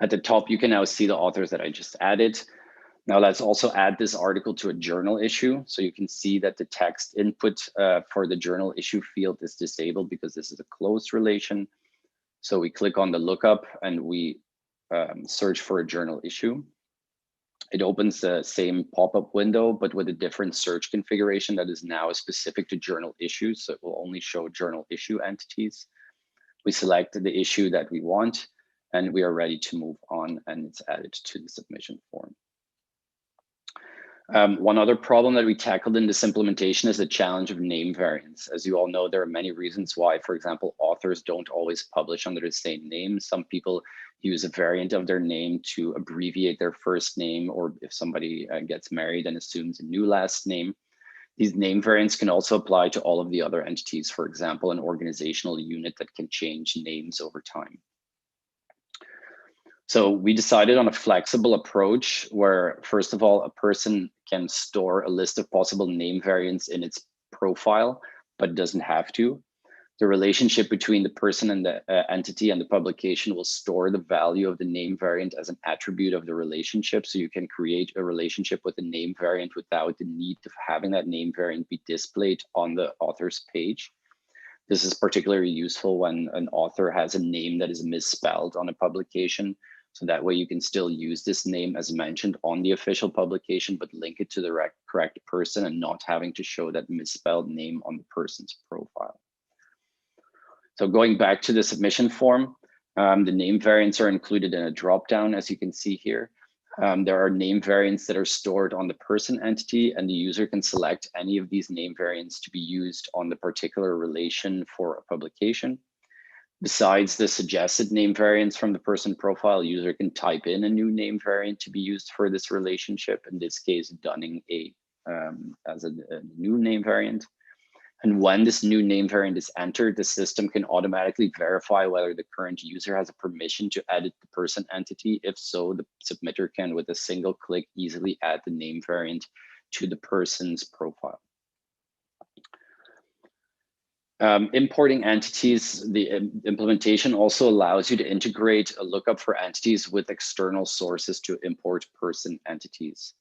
At the top, you can now see the authors that I just added. Now let's also add this article to a journal issue. So you can see that the text input for the journal issue field is disabled because this is a closed relation. So we click on the lookup and we search for a journal issue. It opens the same pop-up window, but with a different search configuration that is now specific to journal issues. So it will only show journal issue entities. We select the issue that we want and we are ready to move on, and it's added to the submission form. One other problem that we tackled in this implementation is the challenge of name variants. As you all know, there are many reasons why, for example, authors don't always publish under the same name. Some people use a variant of their name to abbreviate their first name, or if somebody gets married and assumes a new last name. These name variants can also apply to all of the other entities, for example, an organizational unit that can change names over time. So we decided on a flexible approach where, first of all, a person can store a list of possible name variants in its profile, but it doesn't have to. The relationship between the person and the entity and the publication will store the value of the name variant as an attribute of the relationship. So you can create a relationship with a name variant without the need of having that name variant be displayed on the author's page. This is particularly useful when an author has a name that is misspelled on a publication. So that way you can still use this name as mentioned on the official publication, but link it to the correct person and not having to show that misspelled name on the person's profile. So going back to the submission form, the name variants are included in a dropdown, as you can see here. There are name variants that are stored on the person entity, and the user can select any of these name variants to be used on the particular relation for a publication. Besides the suggested name variants from the person profile, user can type in a new name variant to be used for this relationship. In this case, Dunning A as a new name variant. And when this new name variant is entered, the system can automatically verify whether the current user has a permission to edit the person entity. If so, the submitter can, with a single click, easily add the name variant to the person's profile. Importing entities, the implementation also allows you to integrate a lookup for entities with external sources to import person entities.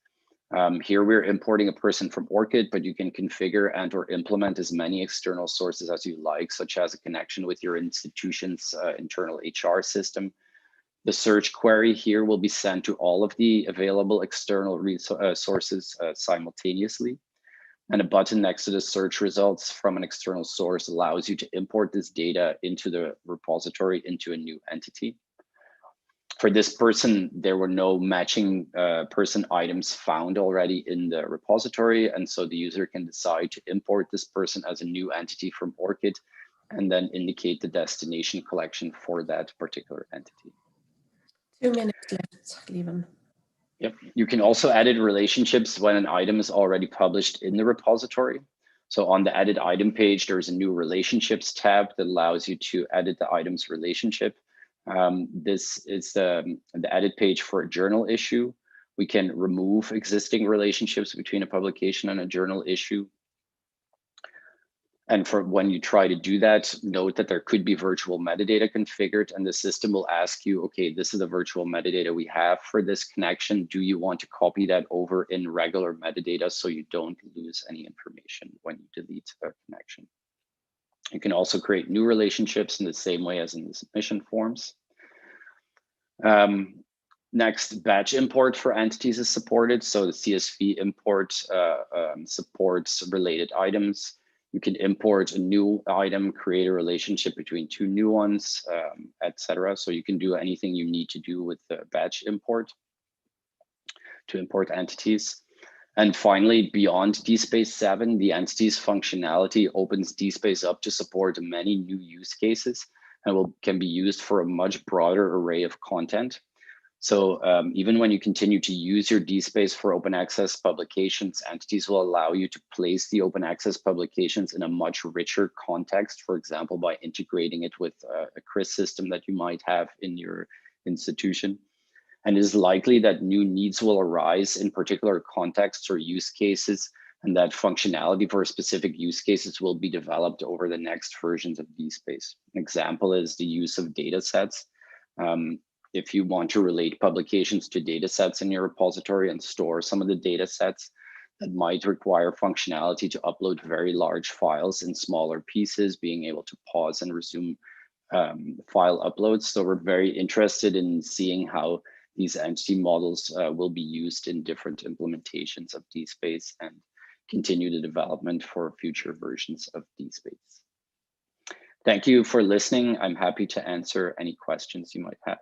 Here we're importing a person from ORCID, but you can configure and or implement as many external sources as you like, such as a connection with your institution's internal HR system. The search query here will be sent to all of the available external sources simultaneously. And a button next to the search results from an external source allows you to import this data into the repository into a new entity. For this person, there were no matching person items found already in the repository. And so the user can decide to import this person as a new entity from ORCID and then indicate the destination collection for that particular entity. 2 minutes left, Lieven. Yep. You can also edit relationships when an item is already published in the repository. So on the edit item page, there's a new relationships tab that allows you to edit the item's relationship. This is the edit page for a journal issue. We can remove existing relationships between a publication and a journal issue. And for when you try to do that, note that there could be virtual metadata configured, and the system will ask you, okay, this is the virtual metadata we have for this connection. Do you want to copy that over in regular metadata so you don't lose any information when you delete a connection? You can also create new relationships in the same way as in the submission forms. Next, batch import for entities is supported. So the CSV import supports related items. You can import a new item, create a relationship between two new ones, etc. So you can do anything you need to do with the batch import to import entities. And finally, beyond DSpace 7, the entities functionality opens DSpace up to support many new use cases and can be used for a much broader array of content. So even when you continue to use your DSpace for open access publications, entities will allow you to place the open access publications in a much richer context, for example, by integrating it with a CRIS system that you might have in your institution. And it is likely that new needs will arise in particular contexts or use cases, and that functionality for specific use cases will be developed over the next versions of DSpace. An example is the use of data sets. If you want to relate publications to data sets in your repository and store some of the data sets, that might require functionality to upload very large files in smaller pieces, being able to pause and resume file uploads. So we're very interested in seeing how these entity models will be used in different implementations of DSpace and continue the development for future versions of DSpace. Thank you for listening. I'm happy to answer any questions you might have.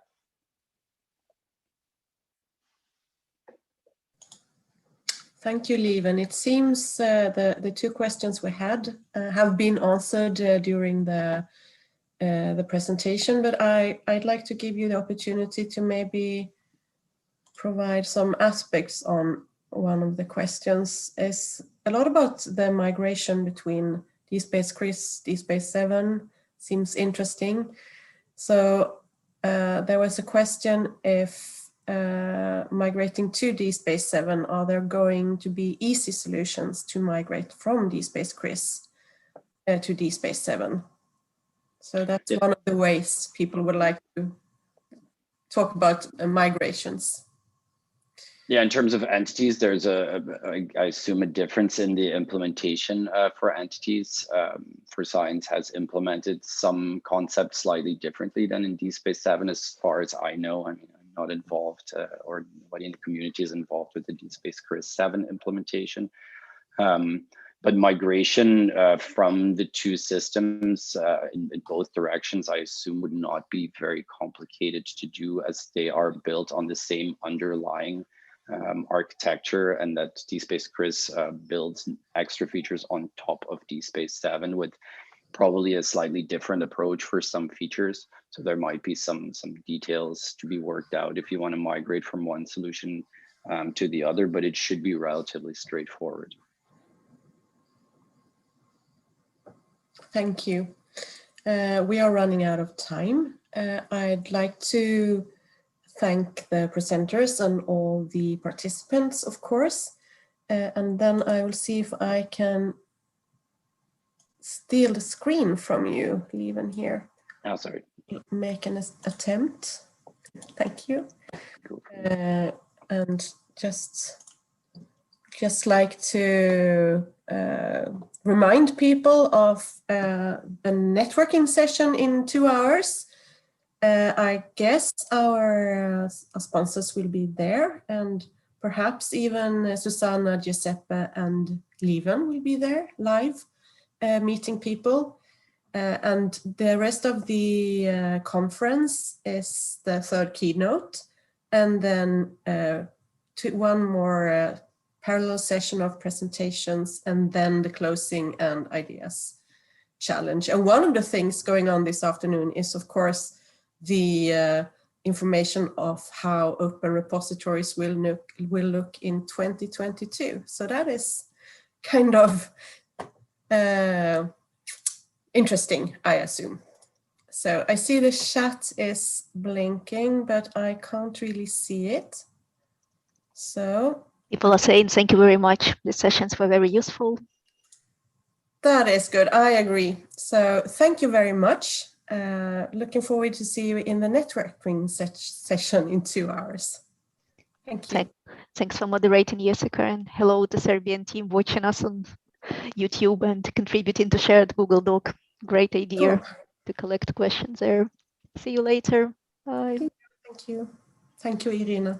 Thank you, Lieven. It seems the two questions we had have been answered during the presentation, but I'd like to give you the opportunity to maybe provide some aspects on one of the questions. Is a lot about the migration between DSpace CRIS, DSpace 7, seems interesting. So there was a question if migrating to DSpace 7, are there going to be easy solutions to migrate from DSpace CRIS to DSpace 7? So that's one of the ways people would like to talk about migrations. Yeah, in terms of entities, there's I assume a difference in the implementation for entities. For Science has implemented some concepts slightly differently than in DSpace 7, as far as I know. I mean, I'm not involved or nobody in the community is involved with the DSpace CRIS 7 implementation. But migration from the two systems in both directions, I assume, would not be very complicated to do, as they are built on the same underlying architecture, and that DSpace CRIS builds extra features on top of DSpace 7 with probably a slightly different approach for some features. So there might be some details to be worked out if you want to migrate from one solution to the other, but it should be relatively straightforward. Thank you. We are running out of time. I'd like to thank the presenters and all the participants, of course. And then I will see if I can steal the screen from you, Lieven, here. Oh, sorry. Make an attempt. Thank you. And just just like to remind people of a networking session in 2 hours. I guess our sponsors will be there, and perhaps even Susanna, Giuseppe, and Leven will be there live, meeting people. And the rest of the conference is the third keynote, and then one more parallel session of presentations, and then the closing and ideas challenge. And one of the things going on this afternoon is, of course, the information of how open repositories will look in 2022. So that is kind of interesting, I assume. So I see the chat is blinking, but I can't really see it. So people are saying thank you very much. The sessions were very useful. That is good. I agree. So thank you very much. Looking forward to see you in the networking session in 2 hours. Thank you. Thanks for moderating, Jessica, and hello to the Serbian team watching us on YouTube and contributing to shared Google Doc. Great idea to collect questions there. See you later. Bye. Thank you. Thank you, Irina.